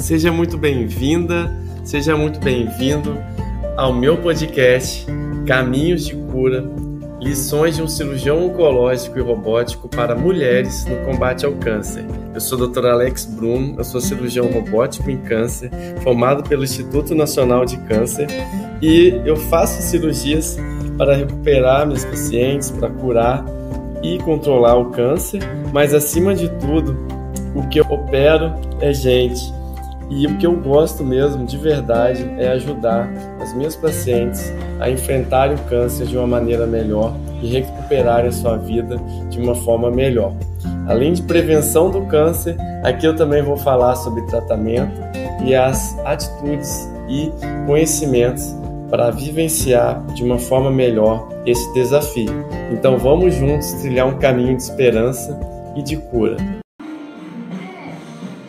Seja muito bem-vinda, seja muito bem-vindo ao meu podcast Caminhos de Cura, lições de um cirurgião oncológico e robótico para mulheres no combate ao câncer. Eu sou o Dr. Alex Bruno, eu sou cirurgião robótico em câncer, formado pelo Instituto Nacional de Câncer, e eu faço cirurgias para recuperar meus pacientes, para curar e controlar o câncer, mas acima de tudo, o que eu opero é gente. E o que eu gosto mesmo, de verdade, é ajudar as minhas pacientes a enfrentarem o câncer de uma maneira melhor e recuperarem a sua vida de uma forma melhor. Além de prevenção do câncer, aqui eu também vou falar sobre tratamento e as atitudes e conhecimentos para vivenciar de uma forma melhor esse desafio. Então vamos juntos trilhar um caminho de esperança e de cura.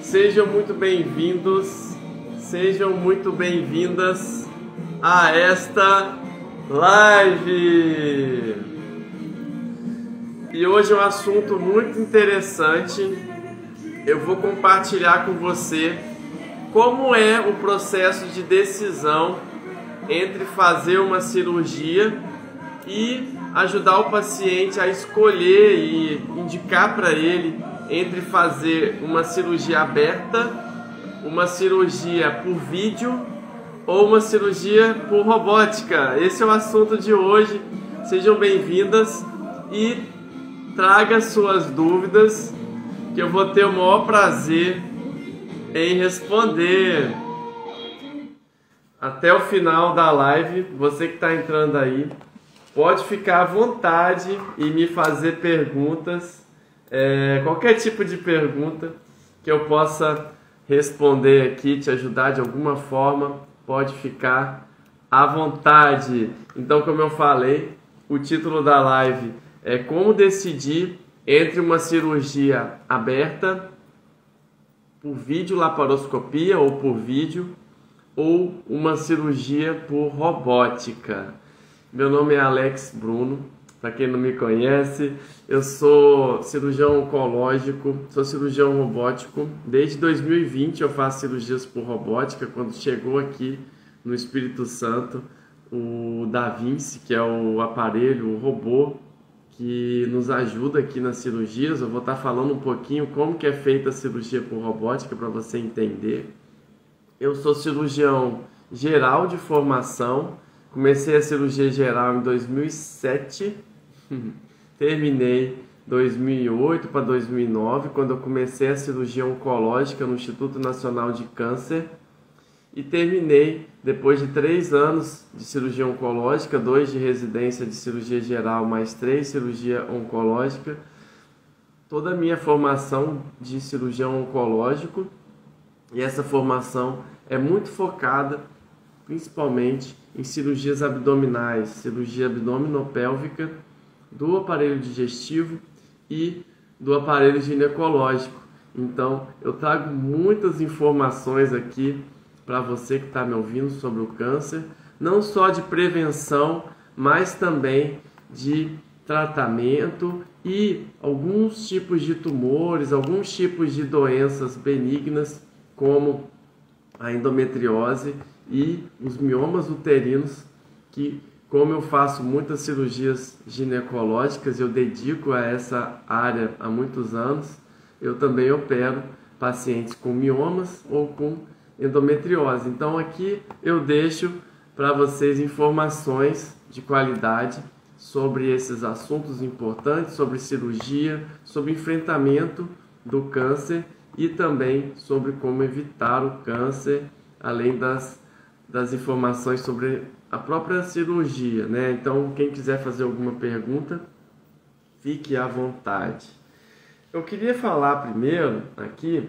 Sejam muito bem-vindos, sejam muito bem-vindas a esta live. E hoje é um assunto muito interessante. Eu vou compartilhar com você como é o processo de decisão entre fazer uma cirurgia e ajudar o paciente a escolher e indicar para ele entre fazer uma cirurgia aberta, uma cirurgia por vídeo ou uma cirurgia por robótica. Esse é o assunto de hoje. Sejam bem-vindas e traga suas dúvidas, que eu vou ter o maior prazer em responder. Até o final da live, você que está entrando aí, pode ficar à vontade e me fazer perguntas. Qualquer tipo de pergunta que eu possa responder aqui, te ajudar de alguma forma, pode ficar à vontade. Então, como eu falei, o título da live é como decidir entre uma cirurgia aberta, por vídeo laparoscopia ou por vídeo, ou uma cirurgia por robótica. Meu nome é Alex Bruno. Para quem não me conhece, eu sou cirurgião oncológico, sou cirurgião robótico. Desde 2020 eu faço cirurgias por robótica. Quando chegou aqui no Espírito Santo, o Da Vinci, que é o aparelho, o robô que nos ajuda aqui nas cirurgias, eu vou estar falando um pouquinho como que é feita a cirurgia por robótica para você entender. Eu sou cirurgião geral de formação. Comecei a cirurgia geral em 2007, terminei 2008 para 2009, quando eu comecei a cirurgia oncológica no Instituto Nacional de Câncer, e terminei depois de 3 anos de cirurgia oncológica, 2 de residência de cirurgia geral, mais 3 cirurgia oncológica, toda a minha formação de cirurgião oncológico, e essa formação é muito focada principalmente em cirurgias abdominais, cirurgia abdominopélvica, do aparelho digestivo e do aparelho ginecológico. Então, eu trago muitas informações aqui para você que está me ouvindo sobre o câncer, não só de prevenção, mas também de tratamento e alguns tipos de tumores, alguns tipos de doenças benignas, como a endometriose e os miomas uterinos, que, como eu faço muitas cirurgias ginecológicas, eu dedico a essa área há muitos anos, eu também opero pacientes com miomas ou com endometriose. Então aqui eu deixo para vocês informações de qualidade sobre esses assuntos importantes, sobre cirurgia, sobre enfrentamento do câncer e também sobre como evitar o câncer, além das informações sobre a própria cirurgia, né? Então, quem quiser fazer alguma pergunta, fique à vontade. Eu queria falar primeiro aqui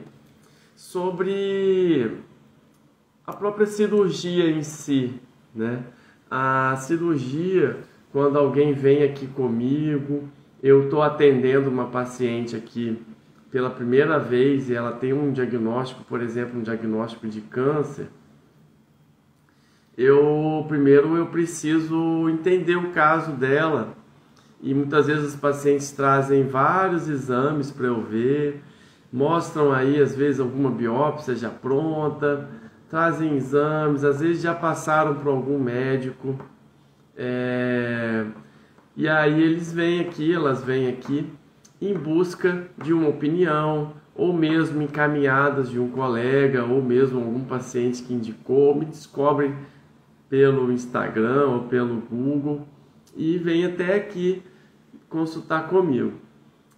sobre a própria cirurgia em si, né? A cirurgia, quando alguém vem aqui comigo, eu estou atendendo uma paciente aqui pela primeira vez e ela tem um diagnóstico, por exemplo, um diagnóstico de câncer, primeiro eu preciso entender o caso dela, e muitas vezes os pacientes trazem vários exames para eu ver, mostram aí às vezes alguma biópsia já pronta, trazem exames, às vezes já passaram por algum médico, e aí elas vêm aqui em busca de uma opinião, ou mesmo encaminhadas de um colega, ou mesmo algum paciente que indicou, me descobrem pelo Instagram ou pelo Google e vêm até aqui consultar comigo.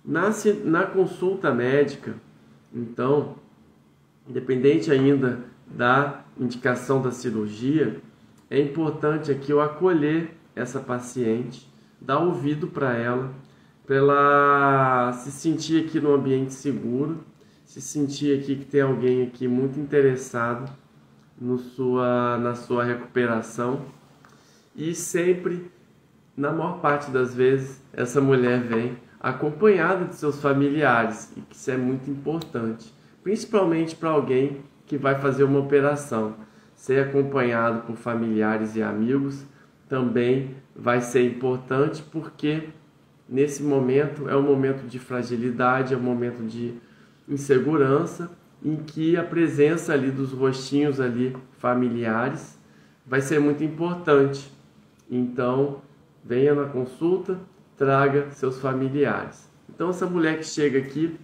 Na consulta médica, então, independente ainda da indicação da cirurgia, é importante aqui eu acolher essa paciente, dar ouvido para ela se sentir aqui no ambiente seguro, se sentir aqui que tem alguém aqui muito interessado na sua recuperação. E sempre, na maior parte das vezes, essa mulher vem acompanhada de seus familiares, e que isso é muito importante, principalmente para alguém que vai fazer uma operação. Ser acompanhado por familiares e amigos também vai ser importante, porque nesse momento é um momento de fragilidade, é um momento de insegurança, em que a presença ali dos rostinhos ali familiares vai ser muito importante. Então, venha na consulta, traga seus familiares. Então, essa mulher que chega aqui,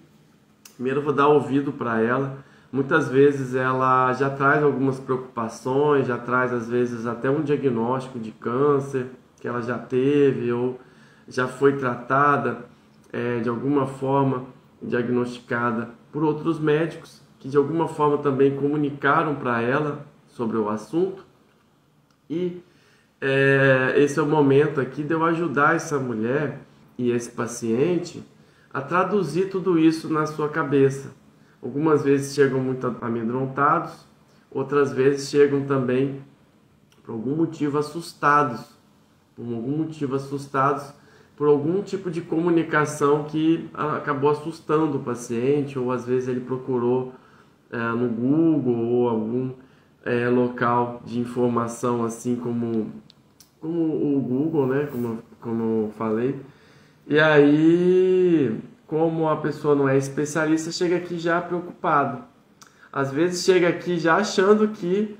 primeiro eu vou dar ouvido para ela. Muitas vezes ela já traz algumas preocupações, já traz às vezes até um diagnóstico de câncer que ela já teve ou já foi tratada de alguma forma, diagnosticada por outros médicos que de alguma forma também comunicaram para ela sobre o assunto. E esse é o momento aqui de eu ajudar essa mulher e esse paciente a traduzir tudo isso na sua cabeça. Algumas vezes chegam muito amedrontados, outras vezes chegam também por algum motivo assustados, por algum tipo de comunicação que acabou assustando o paciente, ou às vezes ele procurou no Google ou algum local de informação, assim como o Google, né? Como eu falei. E aí, como a pessoa não é especialista, chega aqui já preocupado. Às vezes chega aqui já achando que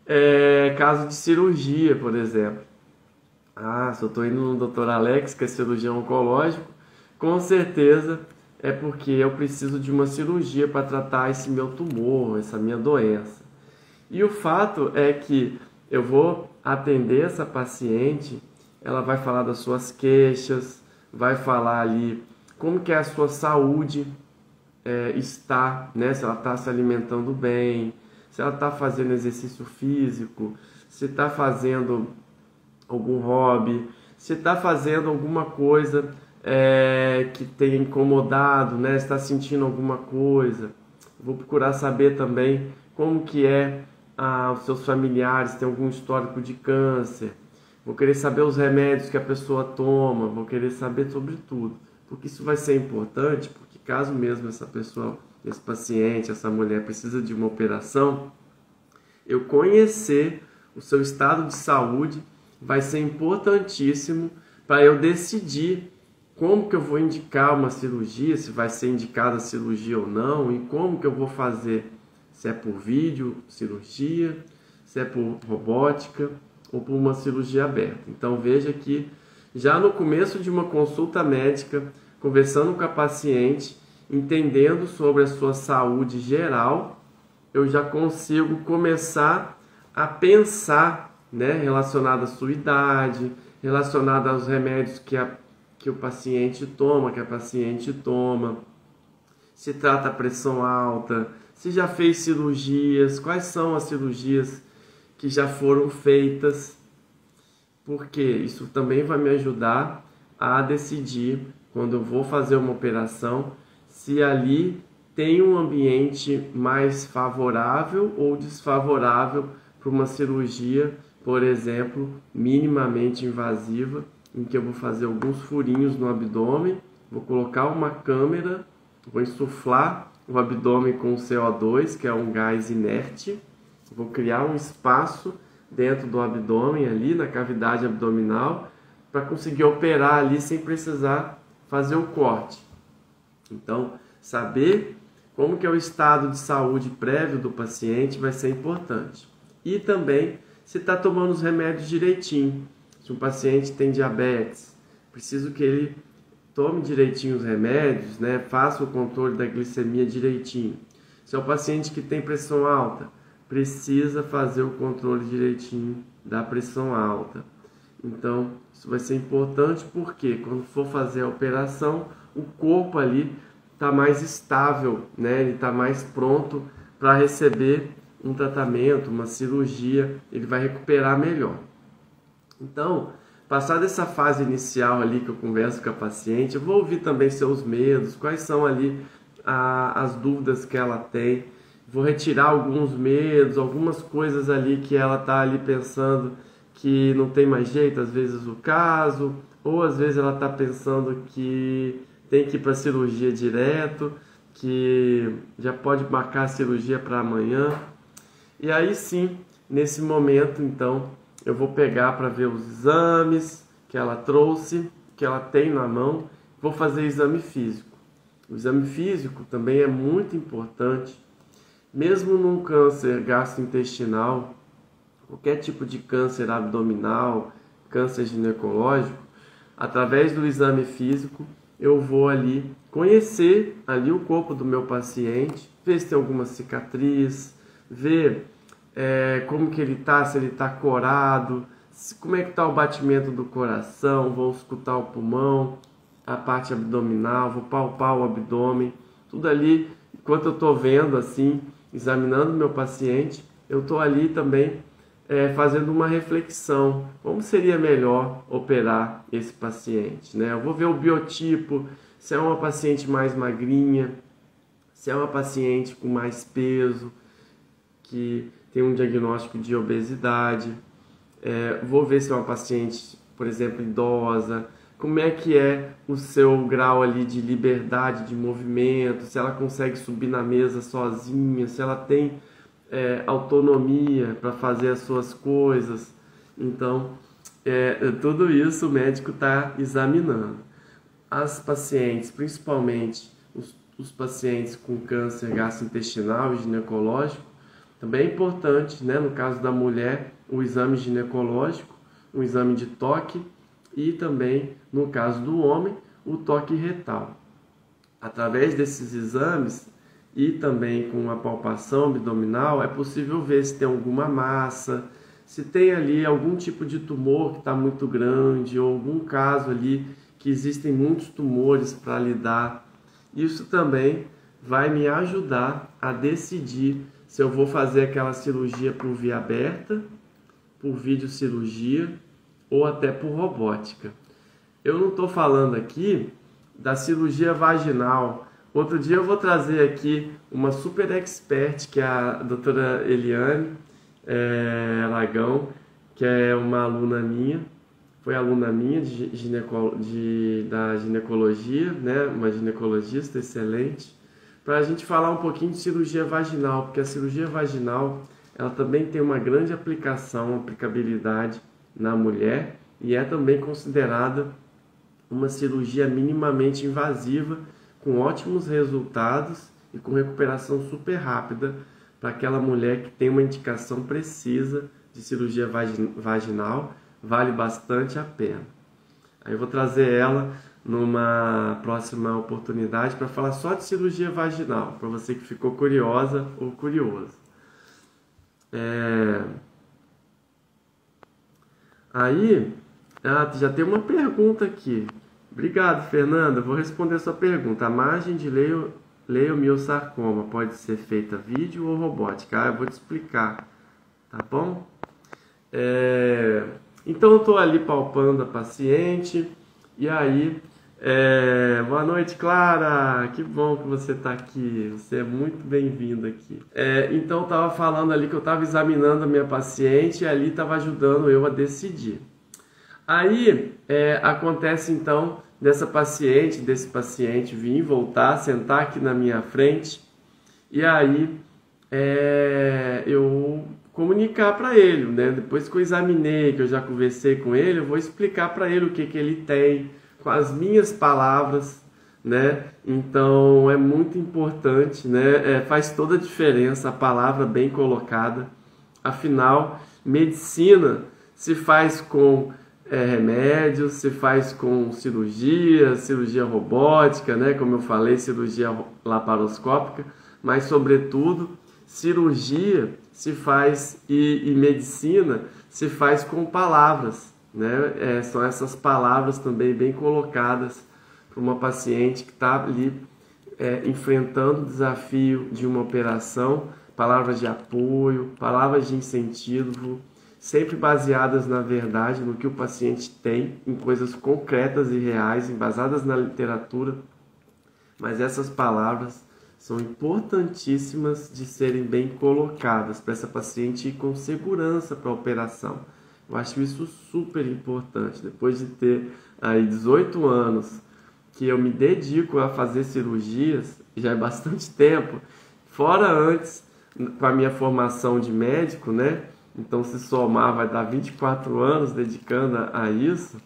é caso de cirurgia, por exemplo. Se eu estou indo no Dr. Alex, que é cirurgião oncológico, com certeza é porque eu preciso de uma cirurgia para tratar esse meu tumor, essa minha doença. E o fato é que eu vou atender essa paciente, ela vai falar das suas queixas, vai falar ali como que a sua saúde está, né? Se ela está se alimentando bem, se ela está fazendo exercício físico, se está fazendo algum hobby, se está fazendo alguma coisa que tenha incomodado, né? Está sentindo alguma coisa. Vou procurar saber também como que os seus familiares, tem algum histórico de câncer. Vou querer saber os remédios que a pessoa toma, vou querer saber sobre tudo. Porque isso vai ser importante, porque caso mesmo essa pessoa, esse paciente, essa mulher precisa de uma operação, eu conhecer o seu estado de saúde vai ser importantíssimo para eu decidir como que eu vou indicar uma cirurgia, se vai ser indicada a cirurgia ou não, e como que eu vou fazer, se é por vídeo, cirurgia, se é por robótica ou por uma cirurgia aberta. Então veja que já no começo de uma consulta médica, conversando com a paciente, entendendo sobre a sua saúde geral, eu já consigo começar a pensar, né, relacionado à sua idade, relacionado aos remédios que o paciente toma, que a paciente toma, se trata a pressão alta, se já fez cirurgias, quais são as cirurgias que já foram feitas, porque isso também vai me ajudar a decidir, quando eu vou fazer uma operação, se ali tem um ambiente mais favorável ou desfavorável para uma cirurgia, por exemplo, minimamente invasiva, em que eu vou fazer alguns furinhos no abdômen, vou colocar uma câmera, vou insuflar o abdômen com CO2, que é um gás inerte, vou criar um espaço dentro do abdômen, ali na cavidade abdominal, para conseguir operar ali sem precisar fazer o corte. Então, saber como que é o estado de saúde prévio do paciente vai ser importante. E também se está tomando os remédios direitinho. Se um paciente tem diabetes, preciso que ele tome direitinho os remédios, né? Faça o controle da glicemia direitinho. Se é um paciente que tem pressão alta, precisa fazer o controle direitinho da pressão alta. Então, isso vai ser importante porque quando for fazer a operação, o corpo ali está mais estável, né? Ele está mais pronto para receber um tratamento, uma cirurgia, ele vai recuperar melhor. Então, passada essa fase inicial ali que eu converso com a paciente, eu vou ouvir também seus medos, quais são ali as dúvidas que ela tem, vou retirar alguns medos, algumas coisas ali que ela está ali pensando que não tem mais jeito, às vezes o caso, ou às vezes ela está pensando que tem que ir para a cirurgia direto, que já pode marcar a cirurgia para amanhã. E aí sim, nesse momento, então, eu vou pegar para ver os exames que ela trouxe, que ela tem na mão, vou fazer exame físico. O exame físico também é muito importante, mesmo num câncer gastrointestinal, qualquer tipo de câncer abdominal, câncer ginecológico, através do exame físico, eu vou ali conhecer ali o corpo do meu paciente, ver se tem alguma cicatriz, ver como que ele está, se ele está corado, como é que está o batimento do coração, vou escutar o pulmão, a parte abdominal, vou palpar o abdômen, tudo ali, enquanto eu estou vendo assim, examinando o meu paciente, eu estou ali também fazendo uma reflexão, como seria melhor operar esse paciente, né? Eu vou ver o biotipo, se é uma paciente mais magrinha, se é uma paciente com mais peso, que tem um diagnóstico de obesidade, vou ver se é uma paciente, por exemplo, idosa, como é que é o seu grau ali de liberdade de movimento, se ela consegue subir na mesa sozinha, se ela tem autonomia para fazer as suas coisas. Então, tudo isso o médico está examinando. As pacientes, principalmente os pacientes com câncer gastrointestinal e ginecológico, também é importante, né, no caso da mulher, o exame ginecológico, o exame de toque e também, no caso do homem, o toque retal. Através desses exames e também com a palpação abdominal, é possível ver se tem alguma massa, se tem ali algum tipo de tumor que está muito grande ou algum caso ali que existem muitos tumores para lidar. Isso também vai me ajudar a decidir se eu vou fazer aquela cirurgia por via aberta, por videocirurgia ou até por robótica. Eu não estou falando aqui da cirurgia vaginal. Outro dia eu vou trazer aqui uma super expert, que é a doutora Eliane Lagão, que é uma aluna minha, foi aluna minha da ginecologia, né? Uma ginecologista excelente, para a gente falar um pouquinho de cirurgia vaginal, porque a cirurgia vaginal ela também tem uma grande aplicabilidade na mulher e é também considerada uma cirurgia minimamente invasiva, com ótimos resultados e com recuperação super rápida para aquela mulher que tem uma indicação precisa de cirurgia vaginal, vale bastante a pena. Aí eu vou trazer ela numa próxima oportunidade para falar só de cirurgia vaginal, para você que ficou curiosa ou curioso. Aí, já tem uma pergunta aqui. Obrigado, Fernanda. Vou responder a sua pergunta. A margem de leiomiosarcoma pode ser feita vídeo ou robótica? Eu vou te explicar, tá bom? Então, eu estou ali palpando a paciente. E aí, boa noite, Clara. Que bom que você está aqui. Você é muito bem-vinda aqui. Então, eu estava falando ali que eu estava examinando a minha paciente e ali estava ajudando eu a decidir. Aí, acontece então desse paciente vir, voltar, sentar aqui na minha frente e aí eu comunicar para ele, né? Depois que eu examinei, que eu já conversei com ele, eu vou explicar para ele o que ele tem, com as minhas palavras, né? Então é muito importante, né? Faz toda a diferença a palavra bem colocada. Afinal, medicina se faz com remédios, se faz com cirurgia robótica, né? Como eu falei, cirurgia laparoscópica, mas sobretudo cirurgia se faz e medicina se faz com palavras, né? São essas palavras também bem colocadas para uma paciente que está ali enfrentando o desafio de uma operação, palavras de apoio, palavras de incentivo, sempre baseadas na verdade, no que o paciente tem, em coisas concretas e reais, embasadas na literatura, mas essas palavras são importantíssimas de serem bem colocadas para essa paciente ir com segurança para a operação. Eu acho isso super importante. Depois de ter aí 18 anos que eu me dedico a fazer cirurgias, já é bastante tempo, fora antes com a minha formação de médico, né? Então se somar vai dar 24 anos dedicando a isso,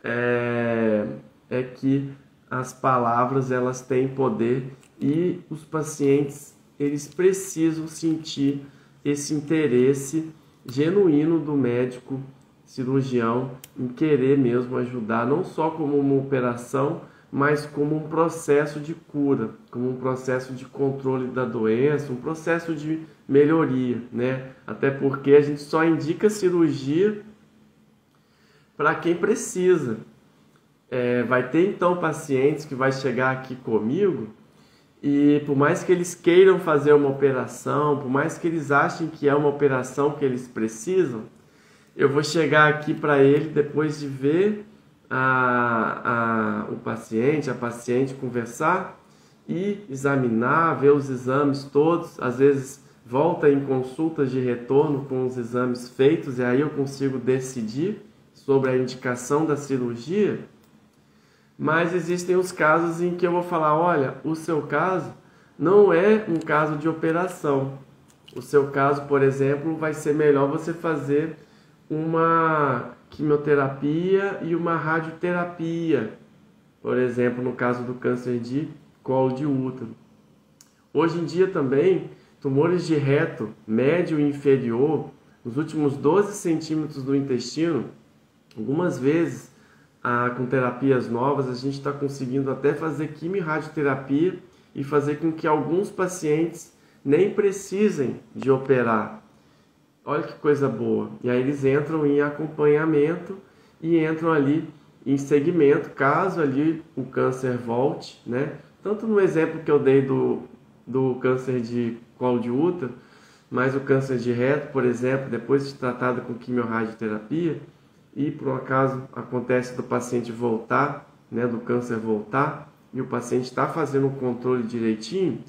é que as palavras elas têm poder e os pacientes eles precisam sentir esse interesse genuíno do médico cirurgião em querer mesmo ajudar, não só como uma operação, mas como um processo de cura, como um processo de controle da doença, um processo de melhoria, né? Até porque a gente só indica cirurgia para quem precisa. Vai ter então pacientes que vai chegar aqui comigo e por mais que eles queiram fazer uma operação, por mais que eles achem que é uma operação que eles precisam, eu vou chegar aqui para ele depois de ver o paciente, a paciente conversar e examinar, ver os exames todos, às vezes volta em consultas de retorno com os exames feitos e aí eu consigo decidir sobre a indicação da cirurgia. Mas existem os casos em que eu vou falar, olha, o seu caso não é um caso de operação. O seu caso, por exemplo, vai ser melhor você fazer uma quimioterapia e uma radioterapia, por exemplo, no caso do câncer de colo de útero. Hoje em dia também, tumores de reto médio e inferior, nos últimos 12 centímetros do intestino, algumas vezes, com terapias novas, a gente está conseguindo até fazer quimio-radioterapia e fazer com que alguns pacientes nem precisem de operar. Olha que coisa boa. E aí eles entram em acompanhamento e entram ali em segmento, caso ali o câncer volte, né? Tanto no exemplo que eu dei do câncer de colo de útero, mas o câncer de reto, por exemplo, depois de tratado com quimio-radioterapia, e por um acaso acontece do paciente voltar, né, do câncer voltar, e o paciente está fazendo o controle direitinho,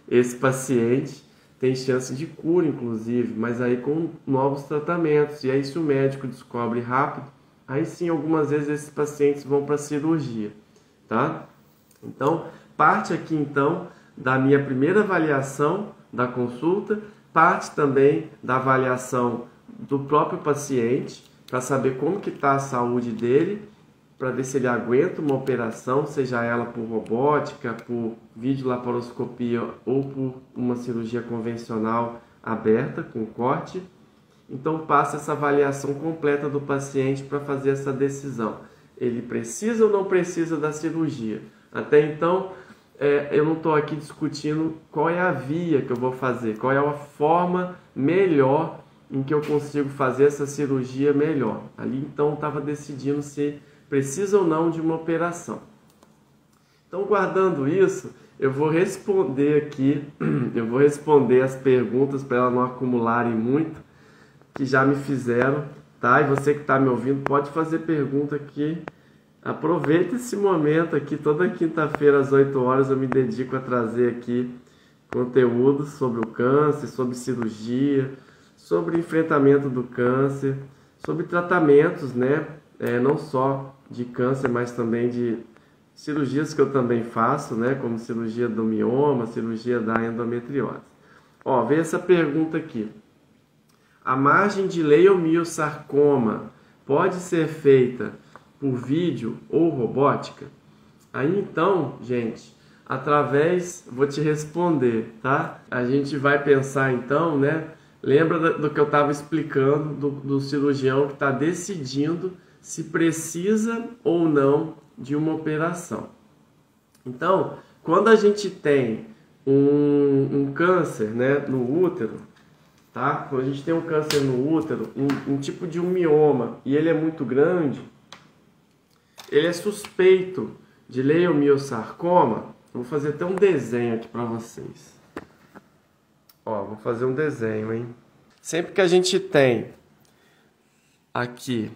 esse paciente tem chance de cura, inclusive, mas aí com novos tratamentos. E aí se o médico descobre rápido, aí sim algumas vezes esses pacientes vão para a cirurgia, tá? Então, parte aqui então da minha primeira avaliação da consulta, parte também da avaliação do próprio paciente, para saber como que está a saúde dele, para ver se ele aguenta uma operação, seja ela por robótica, por videolaparoscopia ou por uma cirurgia convencional aberta, com corte. Então passa essa avaliação completa do paciente para fazer essa decisão. Ele precisa ou não precisa da cirurgia? Até então, eu não estou aqui discutindo qual é a via que eu vou fazer, qual é a forma melhor em que eu consigo fazer essa cirurgia melhor. Ali então estava decidindo se precisa ou não de uma operação. Então, guardando isso, eu vou responder aqui, eu vou responder as perguntas para elas não acumularem muito, que já me fizeram, tá? E você que está me ouvindo pode fazer pergunta aqui. Aproveita esse momento aqui, toda quinta-feira às 8 horas eu me dedico a trazer aqui conteúdos sobre o câncer, sobre cirurgia, sobre enfrentamento do câncer, sobre tratamentos, né? Não só de câncer, mas também de cirurgias que eu também faço, né? Como cirurgia do mioma, cirurgia da endometriose. Veio essa pergunta aqui. A margem de leiomiosarcoma pode ser feita por vídeo ou robótica? Aí então, gente, vou te responder, tá? A gente vai pensar então, né? Lembra do que eu estava explicando do cirurgião que está decidindo se precisa ou não de uma operação. Então, quando a gente tem um câncer, né, no útero, tá? Quando a gente tem um câncer no útero, um tipo de um mioma, e ele é muito grande, ele é suspeito de leiomiosarcoma. Vou fazer até um desenho aqui para vocês. Ó, vou fazer um desenho, hein? Sempre que a gente tem aqui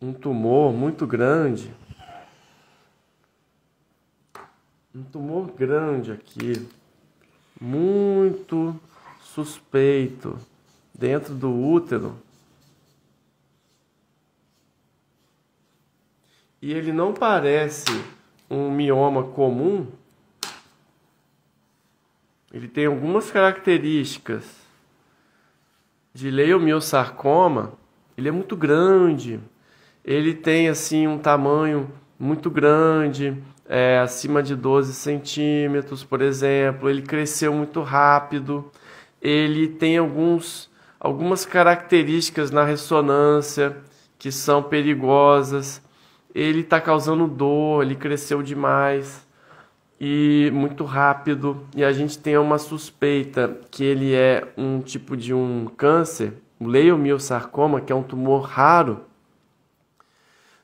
um tumor muito grande, aqui, muito suspeito dentro do útero, e ele não parece um mioma comum, ele tem algumas características de leiomiosarcoma. Ele é muito grande, ele tem assim um tamanho muito grande, acima de 12 centímetros, por exemplo. Ele cresceu muito rápido, ele tem algumas características na ressonância que são perigosas. Ele está causando dor, ele cresceu demais e muito rápido, e a gente tem uma suspeita que ele é um tipo de um câncer, o leiomiosarcoma, que é um tumor raro,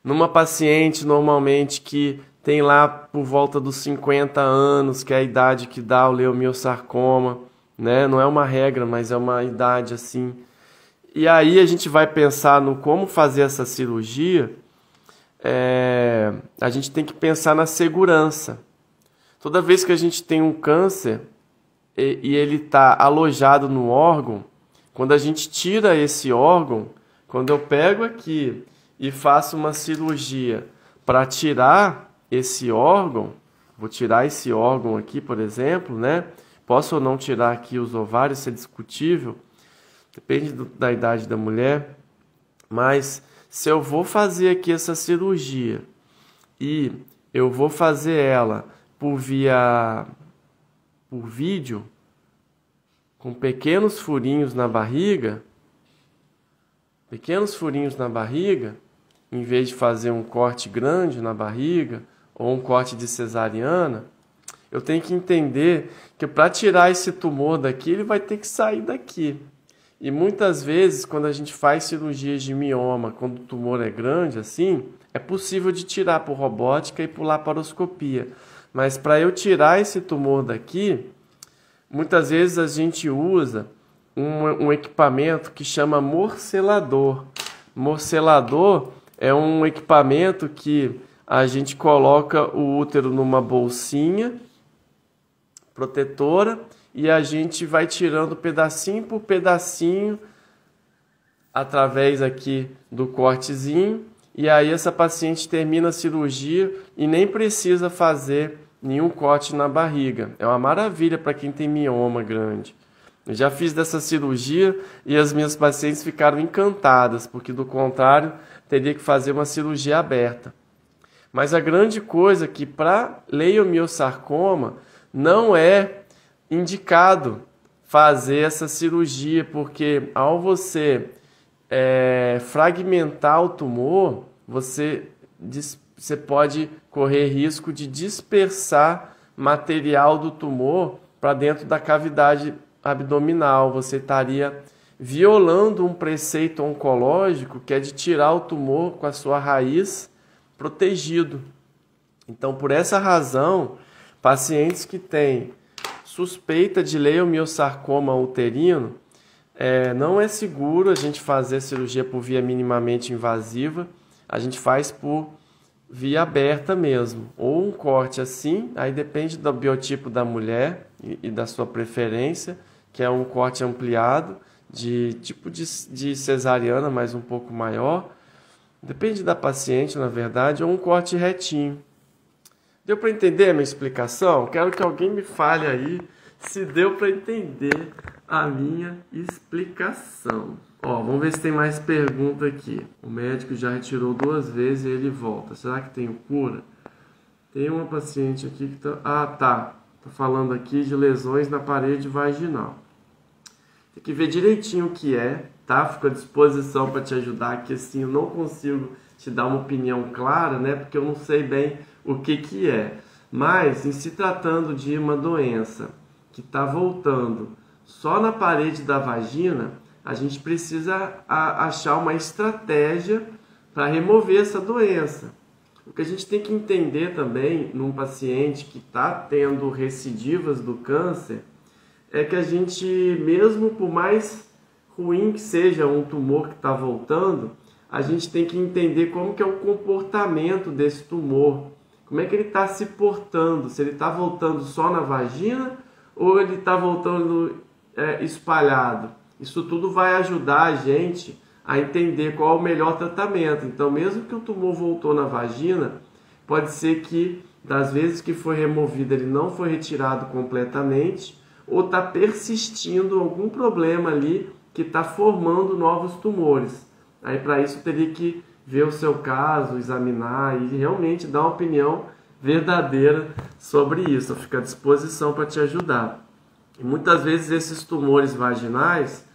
numa paciente normalmente que tem lá por volta dos 50 anos, que é a idade que dá o leiomiosarcoma, né? Não é uma regra, mas é uma idade assim. E aí a gente vai pensar no como fazer essa cirurgia. A gente tem que pensar na segurança. Toda vez que a gente tem um câncer e ele está alojado no órgão, quando a gente tira esse órgão, quando eu pego aqui e faço uma cirurgia para tirar esse órgão, vou tirar esse órgão aqui, por exemplo, né? Posso ou não tirar aqui os ovários, isso é discutível, depende da idade da mulher, mas se eu vou fazer aqui essa cirurgia e eu vou fazer ela por vídeo, com pequenos furinhos na barriga, em vez de fazer um corte grande na barriga ou um corte de cesariana, eu tenho que entender que para tirar esse tumor daqui, ele vai ter que sair daqui. E muitas vezes, quando a gente faz cirurgias de mioma, quando o tumor é grande assim, é possível de tirar por robótica e por laparoscopia. Mas para eu tirar esse tumor daqui, muitas vezes a gente usa um equipamento que chama morcelador. Morcelador é um equipamento que a gente coloca o útero numa bolsinha protetora e a gente vai tirando pedacinho por pedacinho através aqui do cortezinho. E aí essa paciente termina a cirurgia e nem precisa fazer nenhum corte na barriga. É uma maravilha para quem tem mioma grande. Eu já fiz dessa cirurgia e as minhas pacientes ficaram encantadas, porque do contrário teria que fazer uma cirurgia aberta. Mas a grande coisa é que para leiomiosarcoma não é indicado fazer essa cirurgia, porque ao você fragmentar o tumor, você pode correr risco de dispersar material do tumor para dentro da cavidade abdominal. Você estaria violando um preceito oncológico que é de tirar o tumor com a sua raiz protegido. Então, por essa razão, pacientes que têm suspeita de leiomiosarcoma uterino, não é seguro a gente fazer cirurgia por via minimamente invasiva. A gente faz por via aberta mesmo, ou um corte assim, aí depende do biotipo da mulher e da sua preferência, que é um corte ampliado, de tipo de cesariana, mas um pouco maior. Depende da paciente, na verdade, ou um corte retinho. Deu para entender a minha explicação? Quero que alguém me fale aí se deu para entender a minha explicação. Ó, vamos ver se tem mais pergunta aqui. O médico já retirou 2 vezes e ele volta. Será que tem cura? Tem uma paciente aqui que tá... Ah, tá. Tô falando aqui de lesões na parede vaginal. Tem que ver direitinho o que é, tá? Fico à disposição para te ajudar, que assim eu não consigo te dar uma opinião clara, né? Porque eu não sei bem o que é. Mas, em se tratando de uma doença que está voltando só na parede da vagina, a gente precisa achar uma estratégia para remover essa doença. O que a gente tem que entender também num paciente que está tendo recidivas do câncer é que a gente, mesmo por mais ruim que seja um tumor que está voltando, a gente tem que entender como que é o comportamento desse tumor, como é que ele está se portando, se ele está voltando só na vagina ou ele está voltando espalhado. Isso tudo vai ajudar a gente a entender qual é o melhor tratamento. Então, mesmo que o tumor voltou na vagina, pode ser que das vezes que foi removido ele não foi retirado completamente ou está persistindo algum problema ali que está formando novos tumores. Aí para isso teria que ver o seu caso, examinar e realmente dar uma opinião verdadeira sobre isso. Eu fico à disposição para te ajudar. E muitas vezes esses tumores vaginais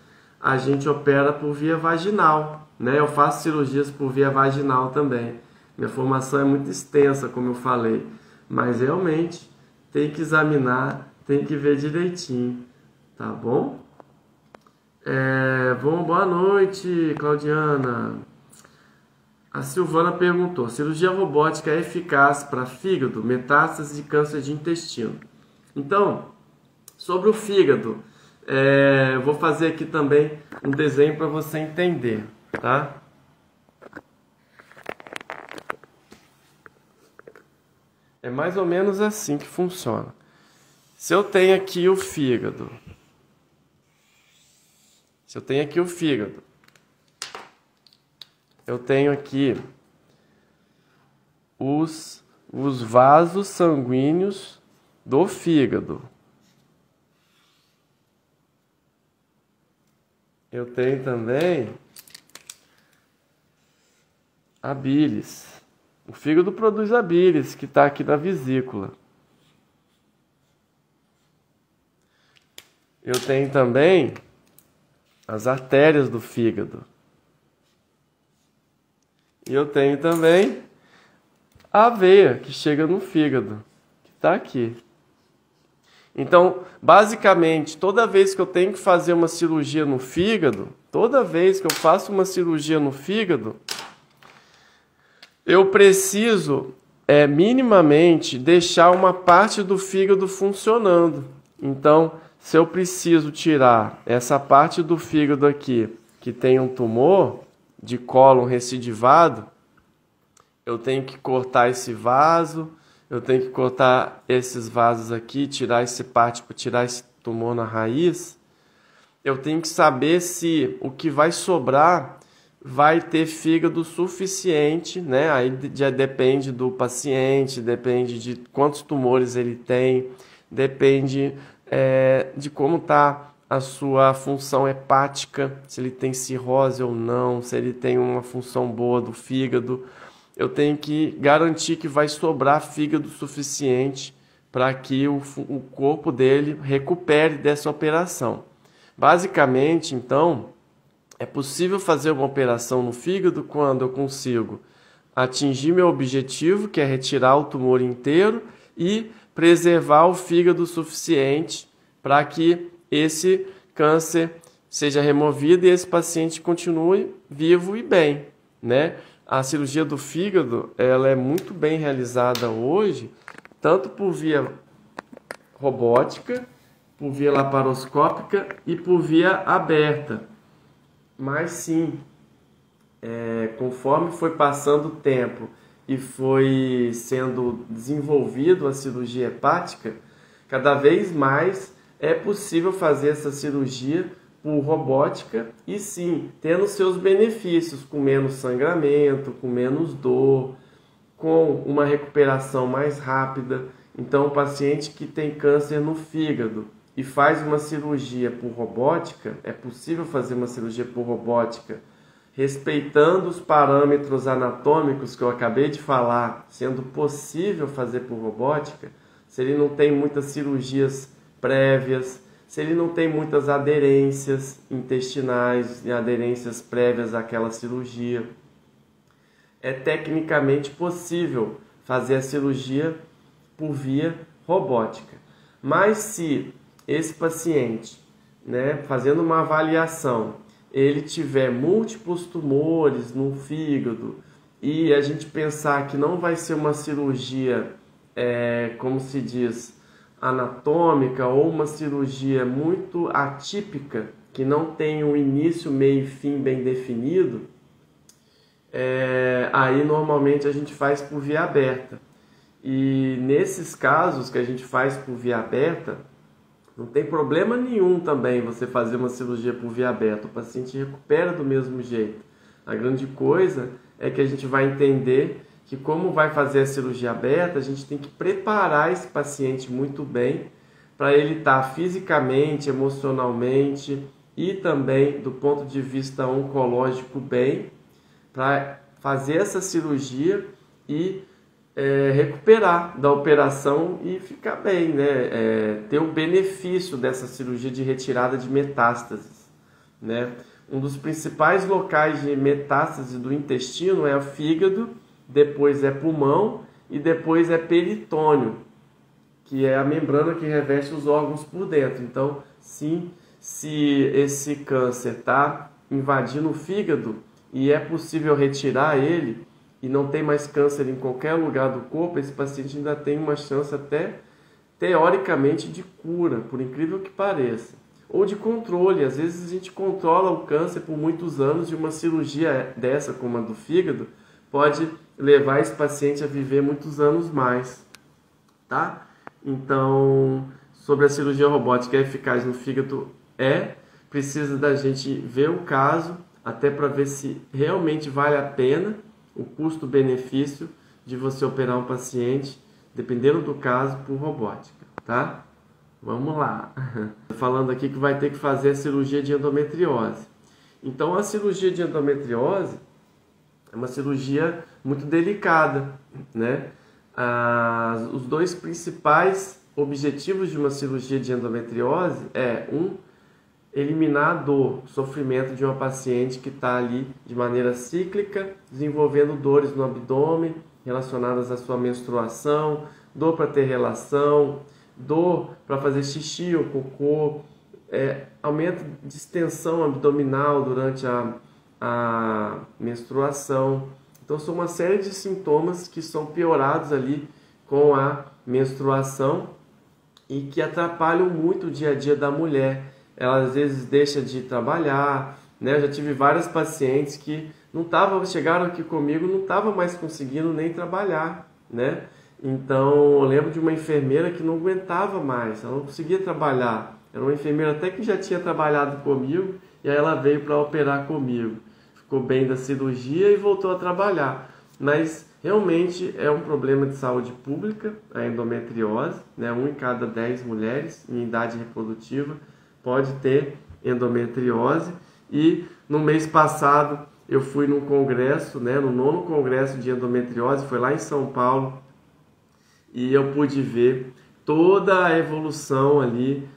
a gente opera por via vaginal, né? Eu faço cirurgias por via vaginal também. Minha formação é muito extensa, como eu falei, mas realmente tem que examinar, tem que ver direitinho, tá bom? Boa noite, Claudiana. A Silvana perguntou: cirurgia robótica é eficaz para fígado, metástase e câncer de intestino? Então, sobre o fígado, vou fazer aqui também um desenho para você entender, tá? É mais ou menos assim que funciona. Se eu tenho aqui o fígado, eu tenho aqui os vasos sanguíneos do fígado. Eu tenho também a bílis. O fígado produz a bílis, que está aqui na vesícula. Eu tenho também as artérias do fígado. E eu tenho também a veia que chega no fígado, que está aqui. Então, basicamente, toda vez que eu tenho que fazer uma cirurgia no fígado, toda vez que eu faço uma cirurgia no fígado, eu preciso minimamente deixar uma parte do fígado funcionando. Então, se eu preciso tirar essa parte do fígado aqui, que tem um tumor de cólon recidivado, eu tenho que cortar esse vaso, eu tenho que cortar esses vasos aqui, tirar essa parte para tirar esse tumor na raiz. Eu tenho que saber se o que vai sobrar vai ter fígado suficiente, né? Aí já depende do paciente, depende de quantos tumores ele tem, depende de como está a sua função hepática, se ele tem cirrose ou não, se ele tem uma função boa do fígado. Eu tenho que garantir que vai sobrar fígado suficiente para que o corpo dele recupere dessa operação. Basicamente, então, é possível fazer uma operação no fígado quando eu consigo atingir meu objetivo, que é retirar o tumor inteiro e preservar o fígado suficiente para que esse câncer seja removido e esse paciente continue vivo e bem, né? A cirurgia do fígado, ela é muito bem realizada hoje, tanto por via robótica, por via laparoscópica e por via aberta. Mas sim, conforme foi passando o tempo e foi sendo desenvolvido a cirurgia hepática, cada vez mais é possível fazer essa cirurgia por robótica e sim, tendo seus benefícios, com menos sangramento, com menos dor, com uma recuperação mais rápida. Então, o paciente que tem câncer no fígado, e faz uma cirurgia por robótica, é possível fazer uma cirurgia por robótica respeitando os parâmetros anatômicos que eu acabei de falar, sendo possível fazer por robótica, se ele não tem muitas cirurgias prévias, se ele não tem muitas aderências intestinais e aderências prévias àquela cirurgia, é tecnicamente possível fazer a cirurgia por via robótica. Mas se esse paciente, fazendo uma avaliação, ele tiver múltiplos tumores no fígado e a gente pensar que não vai ser uma cirurgia, como se diz, anatômica ou uma cirurgia muito atípica, que não tem um início, meio e fim bem definido, aí normalmente a gente faz por via aberta. E nesses casos que a gente faz por via aberta, não tem problema nenhum também você fazer uma cirurgia por via aberta, o paciente recupera do mesmo jeito. A grande coisa é que a gente vai entender que como vai fazer a cirurgia aberta, a gente tem que preparar esse paciente muito bem para ele estar fisicamente, emocionalmente e também do ponto de vista oncológico bem, para fazer essa cirurgia e recuperar da operação e ficar bem, ter o benefício dessa cirurgia de retirada de metástases, Um dos principais locais de metástase do intestino é o fígado, depois é pulmão e depois é peritônio, que é a membrana que reveste os órgãos por dentro. Então, sim, se esse câncer está invadindo o fígado e é possível retirar ele, e não tem mais câncer em qualquer lugar do corpo, esse paciente ainda tem uma chance até teoricamente de cura, por incrível que pareça. Ou de controle, às vezes a gente controla o câncer por muitos anos e uma cirurgia dessa, como a do fígado, pode levar esse paciente a viver muitos anos mais, tá? Então, sobre a cirurgia robótica eficaz no fígado precisa da gente ver o caso, até para ver se realmente vale a pena o custo-benefício de você operar um paciente, dependendo do caso, por robótica, tá? Vamos lá. Falando aqui que vai ter que fazer a cirurgia de endometriose. Então, a cirurgia de endometriose é uma cirurgia muito delicada, Os dois principais objetivos de uma cirurgia de endometriose eliminar a dor, o sofrimento de uma paciente que está ali de maneira cíclica, desenvolvendo dores no abdômen relacionadas à sua menstruação, dor para ter relação, dor para fazer xixi ou cocô, aumento de extensão abdominal durante a menstruação. Então, são uma série de sintomas que são piorados ali com a menstruação e que atrapalham muito o dia a dia da mulher. Ela às vezes deixa de trabalhar, Eu já tive várias pacientes que chegaram aqui comigo, não estavam mais conseguindo nem trabalhar, Então, eu lembro de uma enfermeira que não aguentava mais, ela não conseguia trabalhar. Era uma enfermeira até que já tinha trabalhado comigo, e aí ela veio para operar comigo. Ficou bem da cirurgia e voltou a trabalhar. Mas, realmente, é um problema de saúde pública, a endometriose, 1 em cada 10 mulheres em idade reprodutiva pode ter endometriose. E no mês passado eu fui num congresso, no 9º congresso de endometriose, foi lá em São Paulo, e eu pude ver toda a evolução ali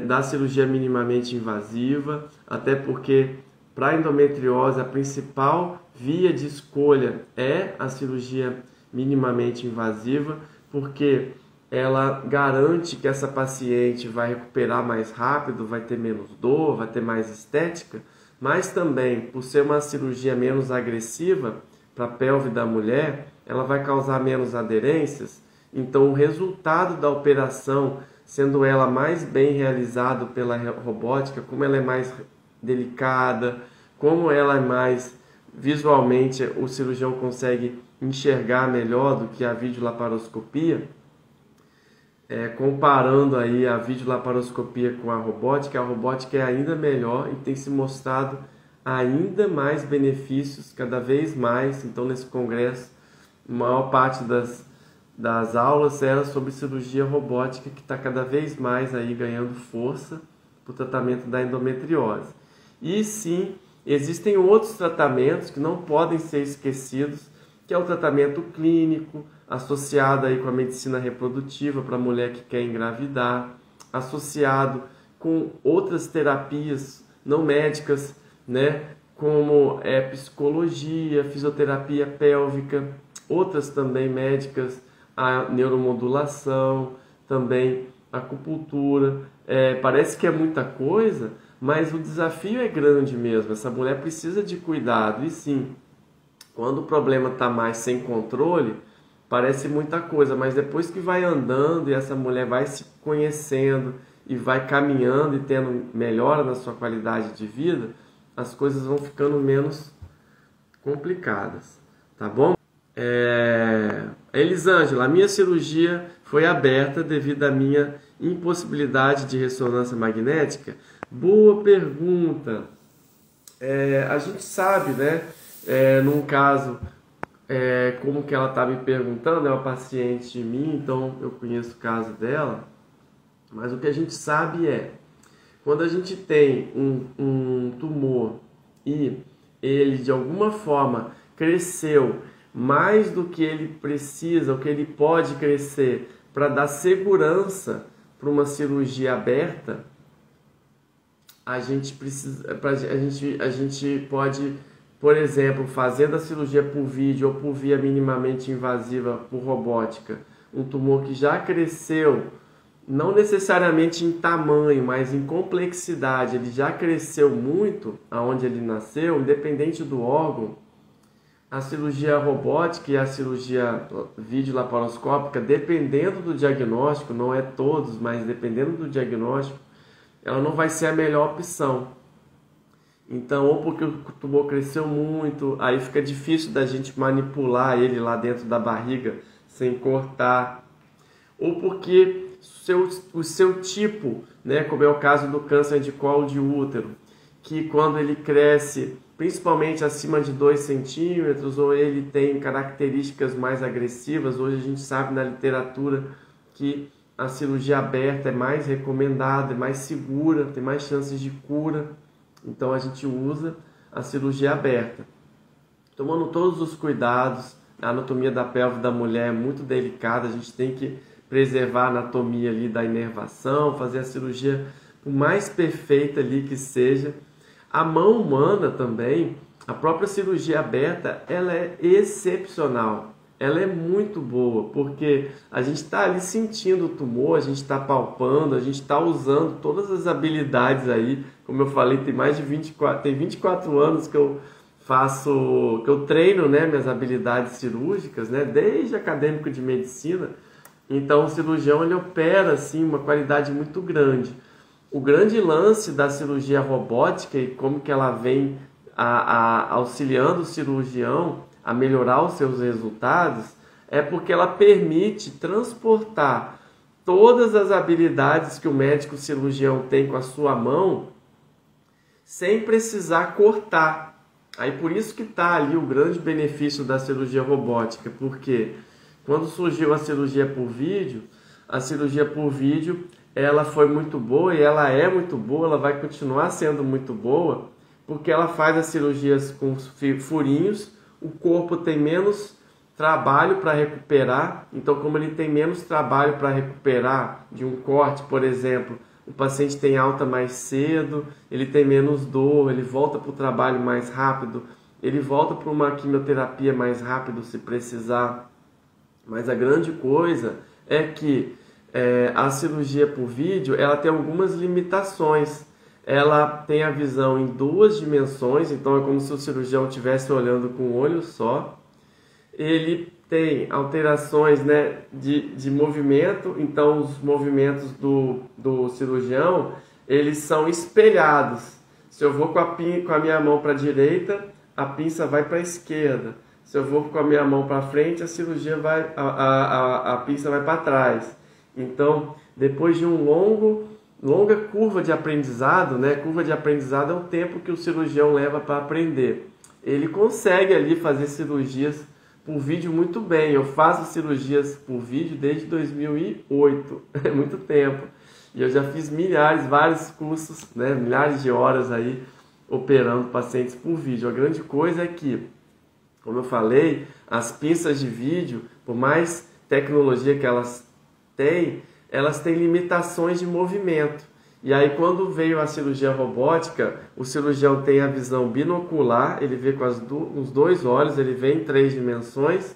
da cirurgia minimamente invasiva, até porque para a endometriose a principal via de escolha é a cirurgia minimamente invasiva, porque ela garante que essa paciente vai recuperar mais rápido, vai ter menos dor, vai ter mais estética, mas também, por ser uma cirurgia menos agressiva para a pelve da mulher, ela vai causar menos aderências. Então, o resultado da operação, sendo ela mais bem realizado pela robótica, como ela é mais delicada, como ela é mais visualmente, o cirurgião consegue enxergar melhor do que a videolaparoscopia. Comparando aí a videolaparoscopia com a robótica é ainda melhor e tem se mostrado ainda mais benefícios, cada vez mais. Então, nesse congresso, a maior parte das aulas era sobre cirurgia robótica, que está cada vez mais aí ganhando força para o tratamento da endometriose. E sim, existem outros tratamentos que não podem ser esquecidos, que é o tratamento clínico, associado aí com a medicina reprodutiva para a mulher que quer engravidar, associado com outras terapias não médicas, né, como psicologia, fisioterapia pélvica, outras também médicas, a neuromodulação, também a acupuntura. Parece que é muita coisa, mas o desafio é grande mesmo. Essa mulher precisa de cuidado. E sim, quando o problema está mais sem controle, parece muita coisa, mas depois que vai andando e essa mulher vai se conhecendo e vai caminhando e tendo melhora na sua qualidade de vida, as coisas vão ficando menos complicadas, tá bom? Elisângela, a minha cirurgia foi aberta devido à minha impossibilidade de ressonância magnética? Boa pergunta. A gente sabe, né, num caso, como que ela está me perguntando, é uma paciente minha, então eu conheço o caso dela, mas o que a gente sabe quando a gente tem um tumor e ele de alguma forma cresceu mais do que ele precisa, o que ele pode crescer para dar segurança para uma cirurgia aberta, a gente pode, por exemplo, fazendo a cirurgia por vídeo ou por via minimamente invasiva por robótica, um tumor que já cresceu, não necessariamente em tamanho, mas em complexidade, ele já cresceu muito aonde ele nasceu, independente do órgão, a cirurgia robótica e a cirurgia videolaparoscópica, dependendo do diagnóstico, não é todos, mas dependendo do diagnóstico, ela não vai ser a melhor opção. Então, ou porque o tumor cresceu muito, aí fica difícil da gente manipular ele lá dentro da barriga sem cortar, ou porque o seu tipo, né, como é o caso do câncer de colo de útero, que quando ele cresce principalmente acima de 2 centímetros, ou ele tem características mais agressivas, hoje a gente sabe na literatura que a cirurgia aberta é mais recomendada, é mais segura, tem mais chances de cura, então a gente usa a cirurgia aberta. Tomando todos os cuidados, a anatomia da pelve da mulher é muito delicada, a gente tem que preservar a anatomia ali da inervação, fazer a cirurgia o mais perfeita ali que seja. A mão humana também, a própria cirurgia aberta, ela é excepcional, ela é muito boa, porque a gente está ali sentindo o tumor, a gente está palpando, a gente está usando todas as habilidades aí, como eu falei, tem 24 anos que eu treino, né, minhas habilidades cirúrgicas, né, desde acadêmico de medicina. Então o cirurgião ele opera assim uma qualidade muito grande. O grande lance da cirurgia robótica e como que ela vem auxiliando o cirurgião a melhorar os seus resultados é porque ela permite transportar todas as habilidades que o médico cirurgião tem com a sua mão sem precisar cortar. Aí por isso que está ali o grande benefício da cirurgia robótica, porque quando surgiu a cirurgia por vídeo ela foi muito boa e ela é muito boa, ela vai continuar sendo muito boa, porque ela faz as cirurgias com furinhos, o corpo tem menos trabalho para recuperar, então como ele tem menos trabalho para recuperar de um corte, por exemplo, o paciente tem alta mais cedo, ele tem menos dor, ele volta para o trabalho mais rápido, ele volta para uma quimioterapia mais rápido se precisar. Mas a grande coisa é que a cirurgia por vídeo ela tem algumas limitações. Ela tem a visão em 2 dimensões, então é como se o cirurgião estivesse olhando com um olho só. Ele tem alterações, né, de movimento, então os movimentos do cirurgião eles são espelhados. Se eu vou com a minha mão para a direita, a pinça vai para a esquerda. Se eu vou com a minha mão para frente, a pinça vai para trás. Então, depois de longa curva de aprendizado, né? Curva de aprendizado é o tempo que o cirurgião leva para aprender. Ele consegue ali fazer cirurgias por vídeo muito bem. Eu faço cirurgias por vídeo desde 2008, é muito tempo. E eu já fiz vários cursos, né, milhares de horas aí operando pacientes por vídeo. A grande coisa é que, como eu falei, as pinças de vídeo, por mais tecnologia que elas têm limitações de movimento. E aí quando veio a cirurgia robótica, o cirurgião tem a visão binocular, ele vê com os dois olhos, ele vê em 3 dimensões.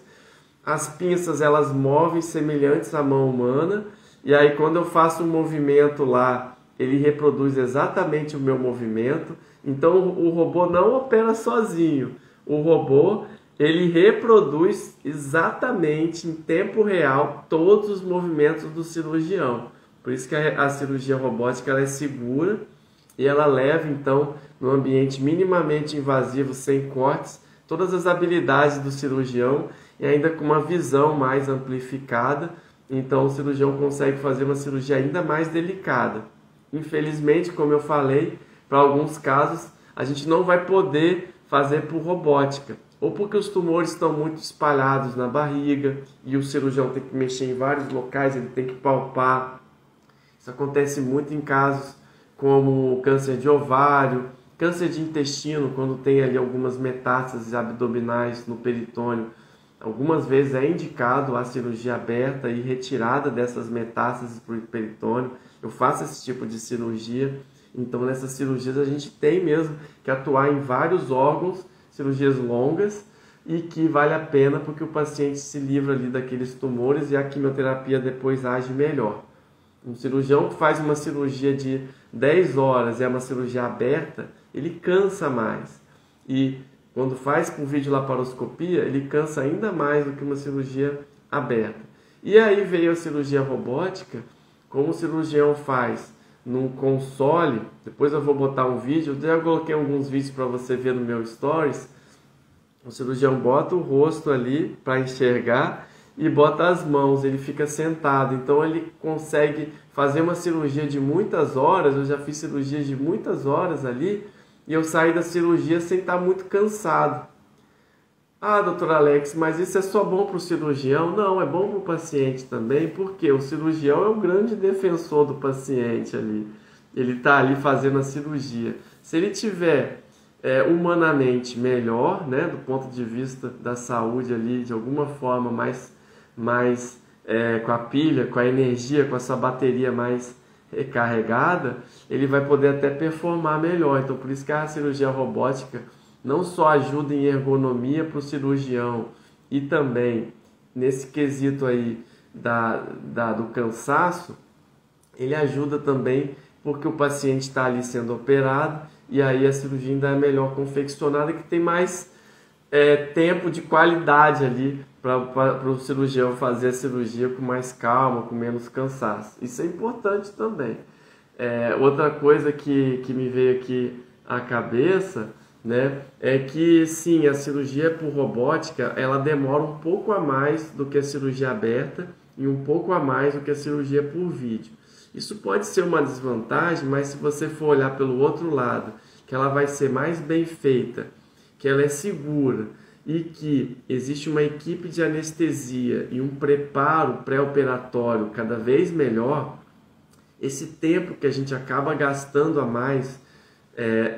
As pinças elas movem semelhantes à mão humana, e aí quando eu faço um movimento lá, ele reproduz exatamente o meu movimento. Então o robô não opera sozinho, o robô ele reproduz exatamente em tempo real todos os movimentos do cirurgião. Por isso que a cirurgia robótica ela é segura e ela leva, então, no ambiente minimamente invasivo, sem cortes, todas as habilidades do cirurgião e ainda com uma visão mais amplificada. Então, o cirurgião consegue fazer uma cirurgia ainda mais delicada. Infelizmente, como eu falei, para alguns casos, a gente não vai poder fazer por robótica. Ou porque os tumores estão muito espalhados na barriga e o cirurgião tem que mexer em vários locais, ele tem que palpar. Isso acontece muito em casos como câncer de ovário, câncer de intestino, quando tem ali algumas metástases abdominais no peritônio. Algumas vezes é indicado a cirurgia aberta e retirada dessas metástases para o peritônio. Eu faço esse tipo de cirurgia. Então, nessas cirurgias a gente tem mesmo que atuar em vários órgãos, cirurgias longas, e que vale a pena porque o paciente se livra ali daqueles tumores e a quimioterapia depois age melhor. Um cirurgião que faz uma cirurgia de 10 horas, é uma cirurgia aberta, ele cansa mais. E quando faz com videolaparoscopia, ele cansa ainda mais do que uma cirurgia aberta. E aí veio a cirurgia robótica, como o cirurgião faz num console. Depois eu vou botar um vídeo, eu já coloquei alguns vídeos para você ver no meu stories. O cirurgião bota o rosto ali para enxergar e bota as mãos, ele fica sentado, então ele consegue fazer uma cirurgia de muitas horas. Eu já fiz cirurgias de muitas horas ali e eu saí da cirurgia sem estar muito cansado. Ah, doutor Alex, mas isso é só bom para o cirurgião? Não, é bom para o paciente também, porque o cirurgião é o grande defensor do paciente ali. Ele está ali fazendo a cirurgia. Se ele tiver humanamente melhor, né, do ponto de vista da saúde ali, de alguma forma mais com a pilha, com a energia, com a sua bateria mais recarregada, ele vai poder até performar melhor. Então, por isso que a cirurgia robótica não só ajuda em ergonomia para o cirurgião e também nesse quesito aí do cansaço, ele ajuda também porque o paciente está ali sendo operado e aí a cirurgia ainda é melhor confeccionada, que tem mais tempo de qualidade ali para o cirurgião fazer a cirurgia com mais calma, com menos cansaço. Isso é importante também. Outra coisa que me veio aqui à cabeça, né, é que sim, a cirurgia por robótica ela demora um pouco a mais do que a cirurgia aberta e um pouco a mais do que a cirurgia por vídeo. Isso pode ser uma desvantagem, mas se você for olhar pelo outro lado, que ela vai ser mais bem feita, que ela é segura e que existe uma equipe de anestesia e um preparo pré-operatório cada vez melhor, esse tempo que a gente acaba gastando a mais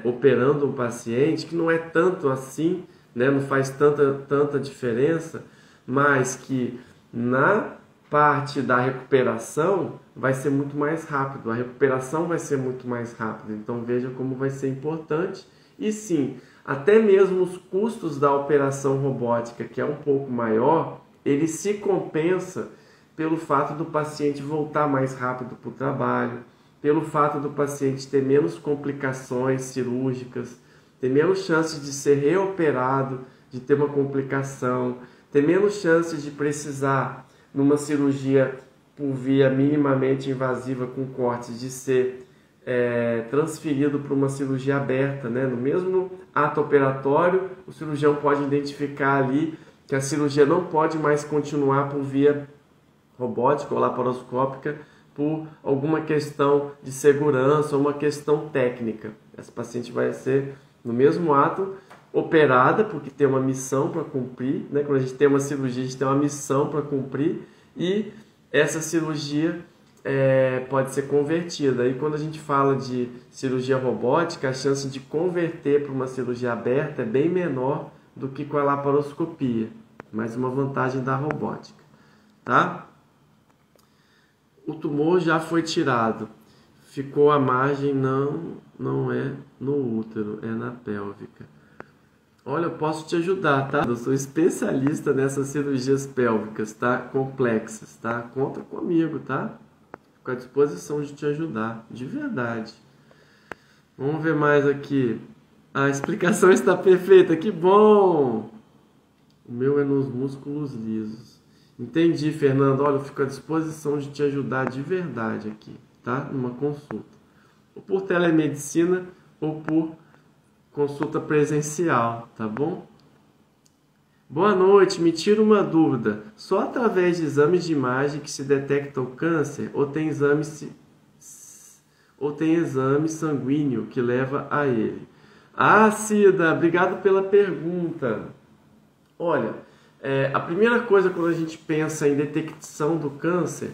operando um paciente, que não é tanto assim, né, não faz tanta diferença, mas que na parte da recuperação vai ser muito mais rápido, a recuperação vai ser muito mais rápida. Então veja como vai ser importante. E sim, até mesmo os custos da operação robótica, que é um pouco maior, ele se compensa pelo fato do paciente voltar mais rápido para o trabalho, pelo fato do paciente ter menos complicações cirúrgicas, ter menos chances de ser reoperado, de ter uma complicação, ter menos chances de precisar, numa cirurgia por via minimamente invasiva com cortes, de ser transferido para uma cirurgia aberta, né? No mesmo ato operatório, o cirurgião pode identificar ali que a cirurgia não pode mais continuar por via robótica ou laparoscópica por alguma questão de segurança ou uma questão técnica. Esse paciente vai ser, no mesmo ato, operada, porque tem uma missão para cumprir, né? Quando a gente tem uma cirurgia, a gente tem uma missão para cumprir, e essa cirurgia pode ser convertida. E quando a gente fala de cirurgia robótica, a chance de converter para uma cirurgia aberta é bem menor do que com a laparoscopia, mais uma vantagem da robótica, tá? O tumor já foi tirado, ficou a margem, não é no útero, é na pélvica. Olha, eu posso te ajudar, tá? Eu sou especialista nessas cirurgias pélvicas, tá? Complexas, tá? Conta comigo, tá? Fico à disposição de te ajudar, de verdade. Vamos ver mais aqui. A explicação está perfeita, que bom! O meu é nos músculos lisos. Entendi, Fernando. Olha, eu fico à disposição de te ajudar de verdade aqui, tá? Numa consulta. Ou por telemedicina ou por consulta presencial, tá bom? Boa noite, me tira uma dúvida. Só através de exames de imagem que se detecta o câncer ou tem exame sanguíneo que leva a ele? Ah, Cida, obrigado pela pergunta. Olha, a primeira coisa quando a gente pensa em detecção do câncer,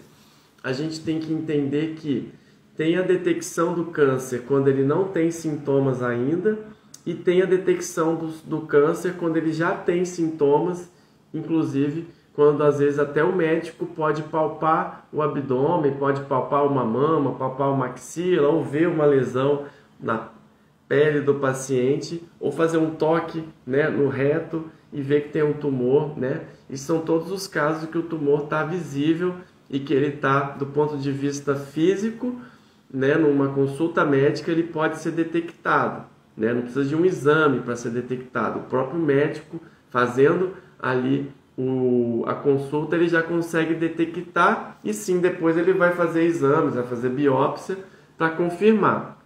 a gente tem que entender que tem a detecção do câncer quando ele não tem sintomas ainda, e tem a detecção do câncer quando ele já tem sintomas, inclusive quando às vezes até o médico pode palpar o abdômen, pode palpar uma mama, palpar uma axila, ou ver uma lesão na pele do paciente, ou fazer um toque, né, no reto e ver que tem um tumor, né? E são todos os casos que o tumor está visível e que ele está, do ponto de vista físico, né, numa consulta médica, ele pode ser detectado. Né? Não precisa de um exame para ser detectado. O próprio médico, fazendo ali a consulta, ele já consegue detectar, e sim, depois ele vai fazer exames, vai fazer biópsia para confirmar.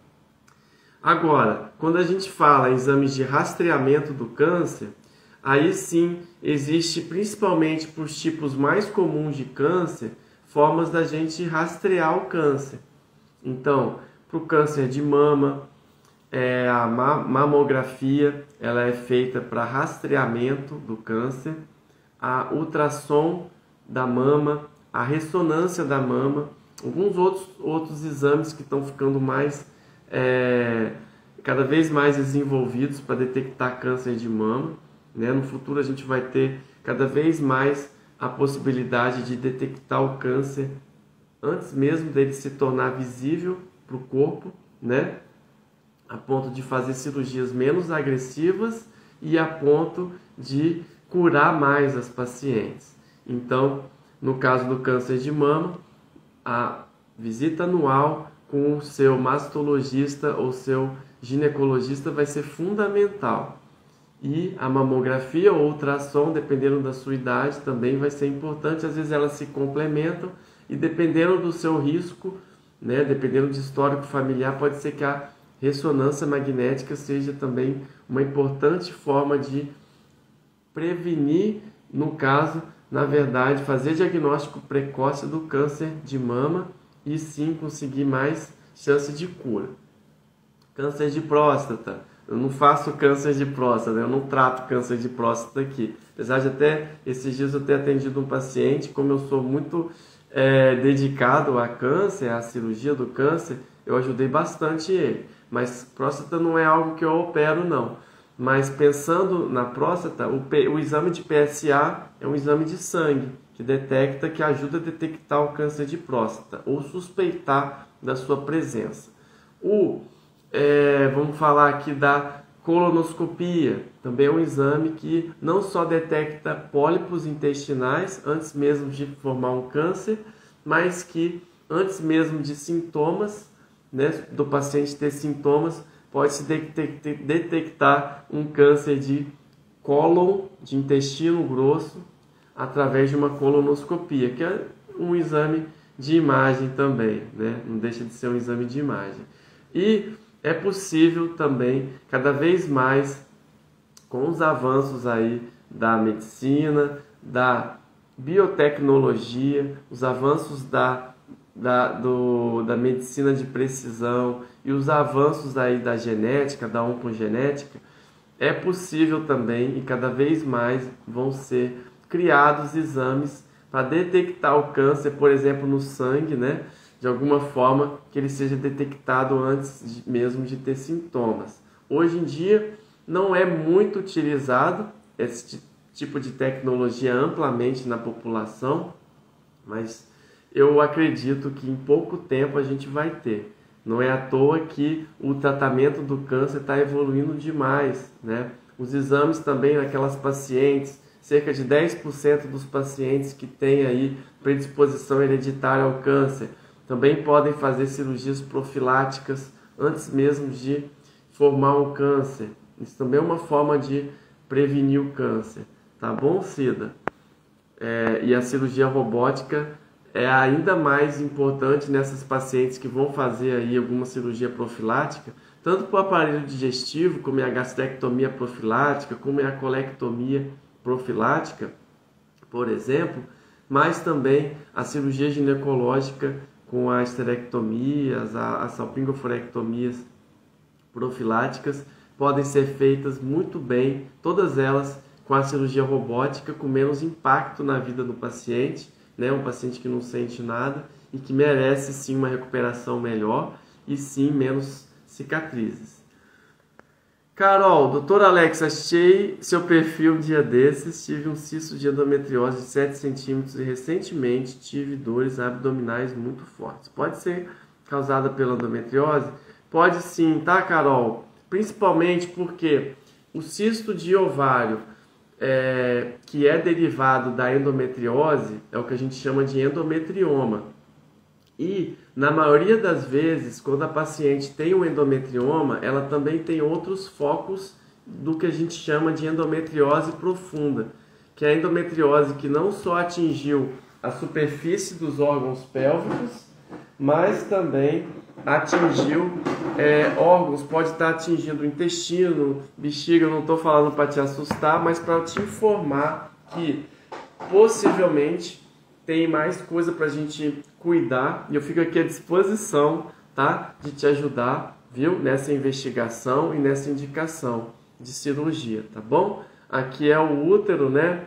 Agora, quando a gente fala em exames de rastreamento do câncer, aí sim existe, principalmente para os tipos mais comuns de câncer, formas da gente rastrear o câncer. Então, para o câncer de mama, a mamografia, ela é feita para rastreamento do câncer, a ultrassom da mama, a ressonância da mama, alguns outros exames que estão ficando cada vez mais desenvolvidos para detectar câncer de mama, né? No futuro a gente vai ter cada vez mais a possibilidade de detectar o câncer antes mesmo dele se tornar visível para o corpo, né? A ponto de fazer cirurgias menos agressivas e a ponto de curar mais as pacientes. Então, no caso do câncer de mama, a visita anual com o seu mastologista ou seu ginecologista vai ser fundamental. E a mamografia ou ultrassom, dependendo da sua idade, também vai ser importante. Às vezes elas se complementam e dependendo do seu risco, né, dependendo do histórico familiar, pode ser que a ressonância magnética seja também uma importante forma de prevenir, no caso, na verdade, fazer diagnóstico precoce do câncer de mama e sim conseguir mais chance de cura. Câncer de próstata. Eu não faço câncer de próstata, eu não trato câncer de próstata aqui. Apesar de até esses dias eu ter atendido um paciente, como eu sou muito dedicado a câncer, à cirurgia do câncer, eu ajudei bastante ele. Mas próstata não é algo que eu opero, não. Mas pensando na próstata, o exame de PSA é um exame de sangue que detecta, que ajuda a detectar o câncer de próstata ou suspeitar da sua presença. Vamos falar aqui da colonoscopia, também é um exame que não só detecta pólipos intestinais antes mesmo de formar um câncer, mas que antes mesmo de sintomas, né, do paciente ter sintomas, pode-se detectar um câncer de cólon, de intestino grosso, através de uma colonoscopia, que é um exame de imagem também, né? Não deixa de ser um exame de imagem. E é possível também, cada vez mais, com os avanços aí da medicina, da biotecnologia, os avanços da medicina de precisão e os avanços aí da genética, da oncogenética, é possível também, e cada vez mais vão ser criados exames para detectar o câncer, por exemplo, no sangue, né? De alguma forma que ele seja detectado antes mesmo de ter sintomas. Hoje em dia não é muito utilizado esse tipo de tecnologia amplamente na população, mas eu acredito que em pouco tempo a gente vai ter. Não é à toa que o tratamento do câncer está evoluindo demais, né? Os exames também naquelas pacientes, cerca de 10% dos pacientes que têm aí predisposição hereditária ao câncer, também podem fazer cirurgias profiláticas antes mesmo de formar um câncer. Isso também é uma forma de prevenir o câncer. Tá bom, Cida? E a cirurgia robótica é ainda mais importante nessas pacientes que vão fazer aí alguma cirurgia profilática, tanto para o aparelho digestivo, como é a gastrectomia profilática, como é a colectomia profilática, por exemplo, mas também a cirurgia ginecológica com as esterectomias, as salpingoforectomias profiláticas podem ser feitas muito bem, todas elas com a cirurgia robótica, com menos impacto na vida do paciente, né? Um paciente que não sente nada e que merece sim uma recuperação melhor e sim menos cicatrizes. Carol, doutor Alex, achei seu perfil um dia desses, tive um cisto de endometriose de 7 centímetros e recentemente tive dores abdominais muito fortes. Pode ser causada pela endometriose? Pode sim, tá, Carol? Principalmente porque o cisto de ovário, que é derivado da endometriose, é o que a gente chama de endometrioma. E, na maioria das vezes, quando a paciente tem um endometrioma, ela também tem outros focos do que a gente chama de endometriose profunda, que é a endometriose que não só atingiu a superfície dos órgãos pélvicos, mas também atingiu órgãos, pode estar atingindo o intestino, bexiga. Eu não estou falando para te assustar, mas para te informar que possivelmente tem mais coisa para a gente cuidar, e eu fico aqui à disposição, tá, de te ajudar, viu, nessa investigação e nessa indicação de cirurgia, tá bom? Aqui é o útero, né,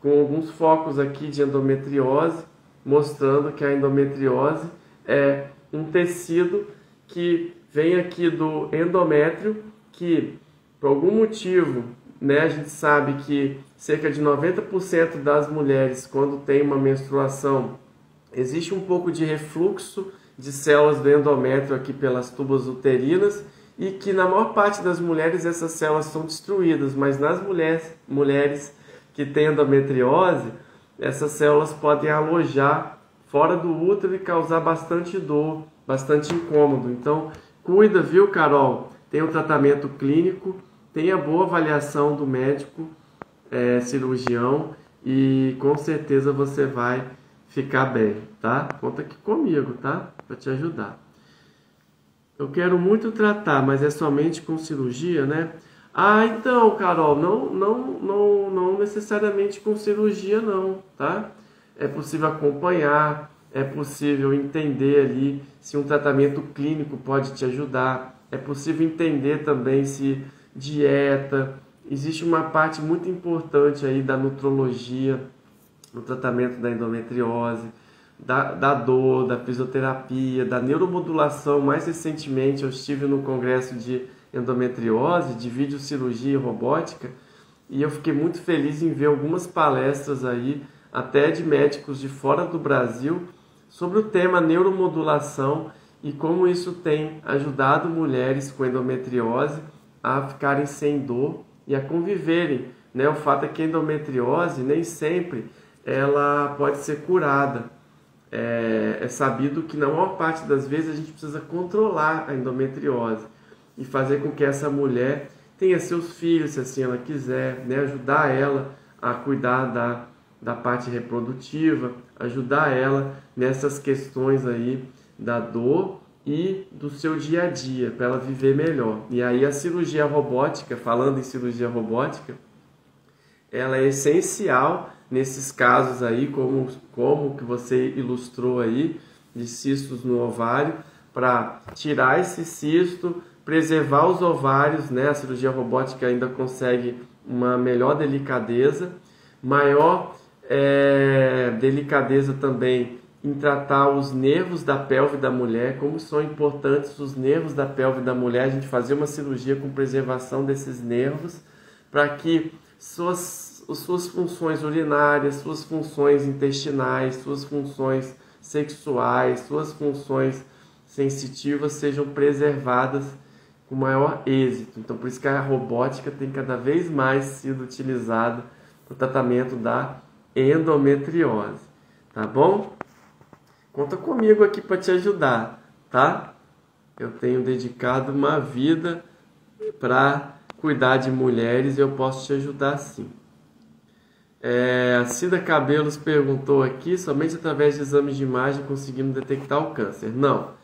com alguns focos aqui de endometriose, mostrando que a endometriose é um tecido que vem aqui do endométrio, que por algum motivo, né, a gente sabe que cerca de 90% das mulheres, quando tem uma menstruação, existe um pouco de refluxo de células do endométrio aqui pelas tubas uterinas, e que na maior parte das mulheres essas células são destruídas, mas nas mulheres que têm endometriose, essas células podem alojar fora do útero e causar bastante dor, bastante incômodo. Então, cuida, viu, Carol? Tem um tratamento clínico, tenha boa avaliação do médico cirurgião e com certeza você vai ficar bem, tá? Conta aqui comigo, tá? Para te ajudar. Eu quero muito tratar, mas é somente com cirurgia, né? Ah, então, Carol, não necessariamente com cirurgia não, tá? É possível acompanhar, é possível entender ali se um tratamento clínico pode te ajudar, é possível entender também se dieta. Existe uma parte muito importante aí da nutrologia, no tratamento da endometriose, da dor, da fisioterapia, da neuromodulação. Mais recentemente eu estive no congresso de endometriose, de videocirurgia e robótica, e eu fiquei muito feliz em ver algumas palestras aí, até de médicos de fora do Brasil, sobre o tema neuromodulação e como isso tem ajudado mulheres com endometriose a ficarem sem dor e a conviverem, né? O fato é que a endometriose nem sempre ela pode ser curada. É sabido que na maior parte das vezes a gente precisa controlar a endometriose e fazer com que essa mulher tenha seus filhos, se assim ela quiser, né? Ajudar ela a cuidar da parte reprodutiva, ajudar ela nessas questões aí da dor e do seu dia a dia, para ela viver melhor. E aí a cirurgia robótica, falando em cirurgia robótica, ela é essencial nesses casos aí, como que você ilustrou aí, de cistos no ovário, para tirar esse cisto, preservar os ovários, né? A cirurgia robótica ainda consegue uma melhor delicadeza, maior delicadeza também em tratar os nervos da pelve da mulher, como são importantes os nervos da pelve da mulher, a gente fazer uma cirurgia com preservação desses nervos, para que suas funções urinárias, suas funções intestinais, suas funções sexuais, suas funções sensitivas sejam preservadas com maior êxito. Então, por isso que a robótica tem cada vez mais sido utilizada no tratamento da endometriose, tá bom? Conta comigo aqui para te ajudar, tá? Eu tenho dedicado uma vida para cuidar de mulheres e eu posso te ajudar sim. A Cida Cabelos perguntou aqui, somente através de exames de imagem conseguimos detectar o câncer. Não.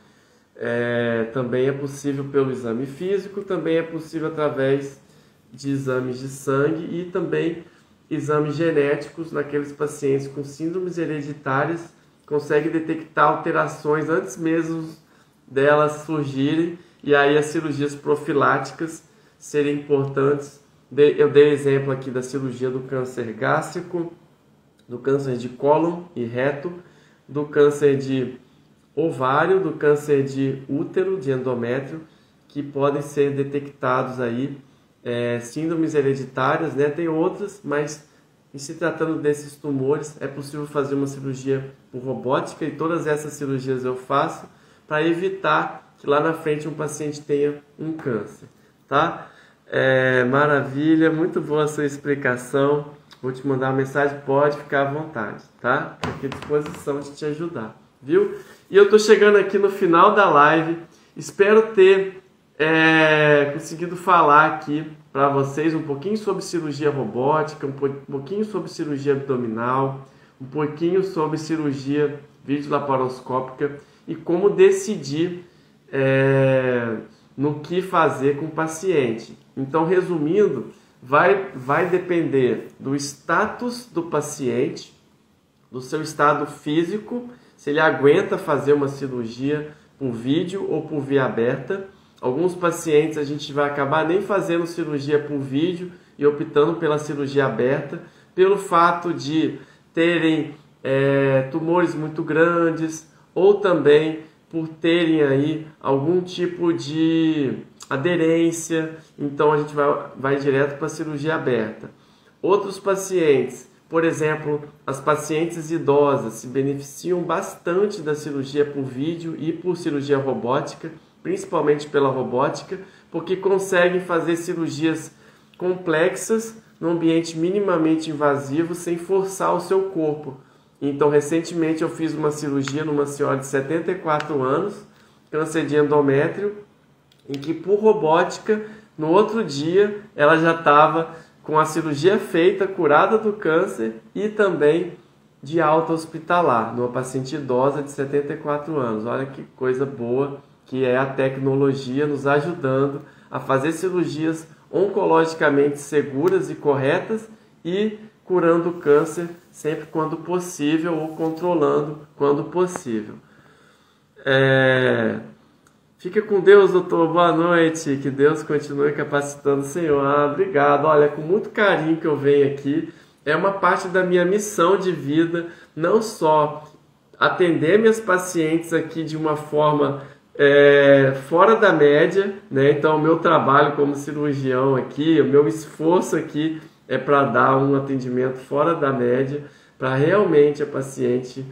Também é possível pelo exame físico, também é possível através de exames de sangue e também exames genéticos naqueles pacientes com síndromes hereditárias, consegue detectar alterações antes mesmo delas surgirem e aí as cirurgias profiláticas serem importantes. Eu dei exemplo aqui da cirurgia do câncer gástrico, do câncer de cólon e reto, do câncer de ovário, do câncer de útero, de endométrio, que podem ser detectados aí, síndromes hereditárias, né? Tem outras, mas em se tratando desses tumores, é possível fazer uma cirurgia por robótica e todas essas cirurgias eu faço para evitar que lá na frente um paciente tenha um câncer, tá? Maravilha, muito boa a sua explicação. Vou te mandar uma mensagem, pode ficar à vontade, tá? Estou aqui à disposição de te ajudar, viu? E eu estou chegando aqui no final da live, espero ter conseguido falar aqui para vocês um pouquinho sobre cirurgia robótica, um pouquinho sobre cirurgia abdominal, um pouquinho sobre cirurgia videolaparoscópica e como decidir no que fazer com o paciente. Então, resumindo, vai depender do status do paciente, do seu estado físico, se ele aguenta fazer uma cirurgia por vídeo ou por via aberta. Alguns pacientes a gente vai acabar nem fazendo cirurgia por vídeo e optando pela cirurgia aberta, pelo fato de terem tumores muito grandes ou também por terem aí algum tipo de aderência, então a gente vai direto para a cirurgia aberta. Outros pacientes, por exemplo, as pacientes idosas se beneficiam bastante da cirurgia por vídeo e por cirurgia robótica, principalmente pela robótica, porque conseguem fazer cirurgias complexas num ambiente minimamente invasivo sem forçar o seu corpo. Então, recentemente eu fiz uma cirurgia numa senhora de 74 anos, câncer de endométrio, em que por robótica, no outro dia, ela já estava com a cirurgia feita, curada do câncer e também de alta hospitalar, numa paciente idosa de 74 anos. Olha que coisa boa que é a tecnologia nos ajudando a fazer cirurgias oncologicamente seguras e corretas e curando o câncer sempre quando possível ou controlando quando possível. Fica com Deus, doutor. Boa noite. Que Deus continue capacitando o Senhor. Obrigado. Olha, com muito carinho que eu venho aqui. É uma parte da minha missão de vida, não só atender minhas pacientes aqui de uma forma fora da média, né? Então, o meu trabalho como cirurgião aqui, o meu esforço aqui é para dar um atendimento fora da média, para realmente a paciente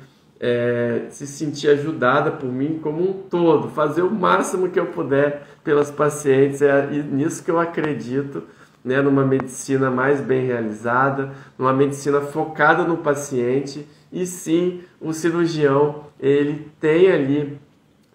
se sentir ajudada por mim como um todo, fazer o máximo que eu puder pelas pacientes. E nisso que eu acredito, né? Numa medicina mais bem realizada, numa medicina focada no paciente. E sim, o cirurgião, ele tem ali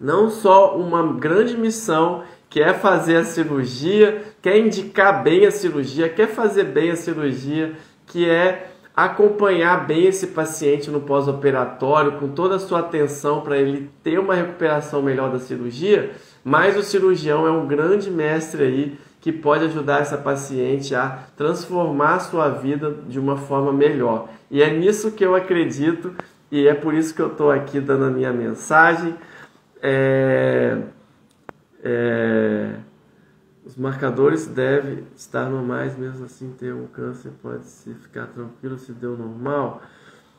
não só uma grande missão, que é fazer a cirurgia, quer indicar bem a cirurgia, quer fazer bem a cirurgia, que é acompanhar bem esse paciente no pós-operatório, com toda a sua atenção para ele ter uma recuperação melhor da cirurgia, mas o cirurgião é um grande mestre aí, que pode ajudar essa paciente a transformar a sua vida de uma forma melhor. E é nisso que eu acredito, e é por isso que eu estou aqui dando a minha mensagem. Os marcadores devem estar normais, mesmo assim ter um câncer, pode-se ficar tranquilo se deu normal.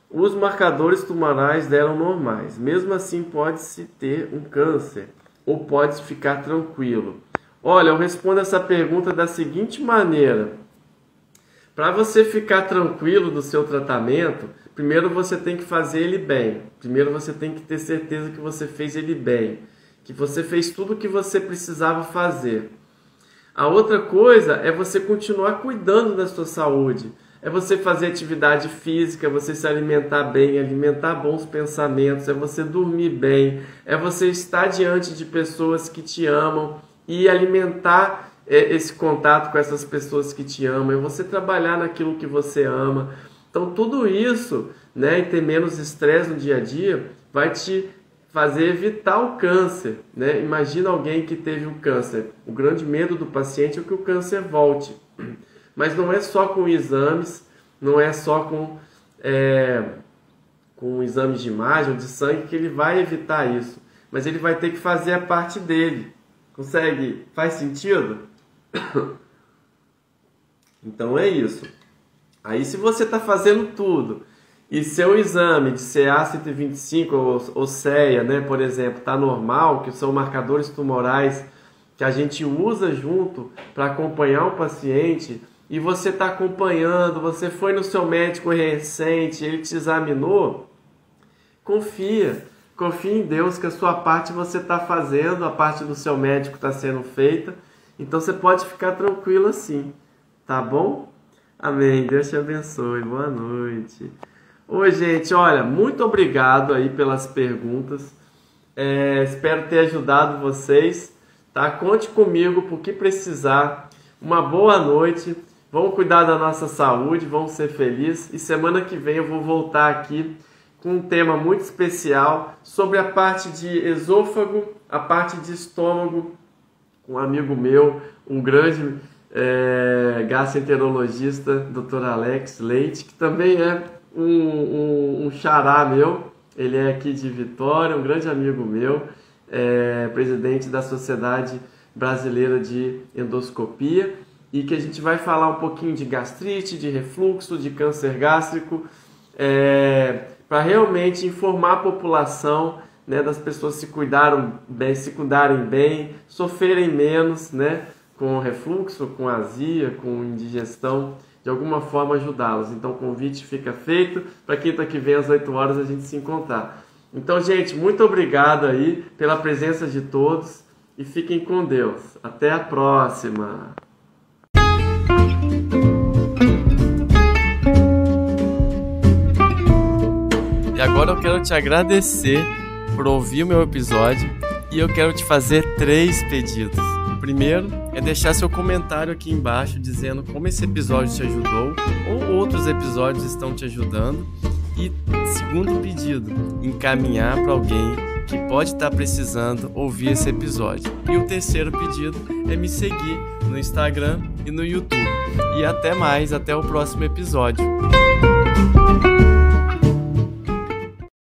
Os marcadores tumorais deram normais, mesmo assim pode-se ter um câncer ou pode ficar tranquilo. Olha, eu respondo essa pergunta da seguinte maneira. Para você ficar tranquilo do seu tratamento, primeiro você tem que fazer ele bem. Primeiro você tem que ter certeza que você fez ele bem, que você fez tudo o que você precisava fazer. A outra coisa é você continuar cuidando da sua saúde. É você fazer atividade física, é você se alimentar bem, alimentar bons pensamentos, é você dormir bem, é você estar diante de pessoas que te amam e alimentar esse contato com essas pessoas que te amam, é você trabalhar naquilo que você ama. Então tudo isso, né, e ter menos estresse no dia a dia, vai te fazer evitar o câncer, né? Imagina alguém que teve um câncer. O grande medo do paciente é que o câncer volte. Mas não é só com exames, não é só com exames de imagem ou de sangue que ele vai evitar isso. Mas ele vai ter que fazer a parte dele. Consegue? Faz sentido? Então é isso. Aí se você está fazendo tudo e seu exame de CA-125 ou CEA, né, por exemplo, está normal, que são marcadores tumorais que a gente usa junto para acompanhar o paciente, e você está acompanhando, você foi no seu médico recente, ele te examinou, confia em Deus que a sua parte você está fazendo, a parte do seu médico está sendo feita, então você pode ficar tranquilo assim, tá bom? Amém, Deus te abençoe, boa noite. Oi, gente, olha, muito obrigado aí pelas perguntas, espero ter ajudado vocês, tá? Conte comigo por que precisar, uma boa noite, vamos cuidar da nossa saúde, vamos ser felizes, e semana que vem eu vou voltar aqui com um tema muito especial sobre a parte de esôfago, a parte de estômago, com um amigo meu, um grande gastroenterologista, Dr. Alex Leite, que também é um xará meu, ele é aqui de Vitória, um grande amigo meu, presidente da Sociedade Brasileira de Endoscopia, e que a gente vai falar um pouquinho de gastrite, de refluxo, de câncer gástrico, para realmente informar a população, né, das pessoas se cuidarem bem, sofrerem menos, né, com refluxo, com azia, com indigestão, de alguma forma ajudá-los. Então o convite fica feito para quinta que vem às 8 horas a gente se encontrar. Então, gente, muito obrigado aí pela presença de todos e fiquem com Deus. Até a próxima! E agora eu quero te agradecer por ouvir o meu episódio e eu quero te fazer 3 pedidos. O primeiro é deixar seu comentário aqui embaixo dizendo como esse episódio te ajudou ou outros episódios estão te ajudando. E segundo pedido, encaminhar para alguém que pode estar precisando ouvir esse episódio. E o terceiro pedido é me seguir no Instagram e no YouTube. E até mais, até o próximo episódio.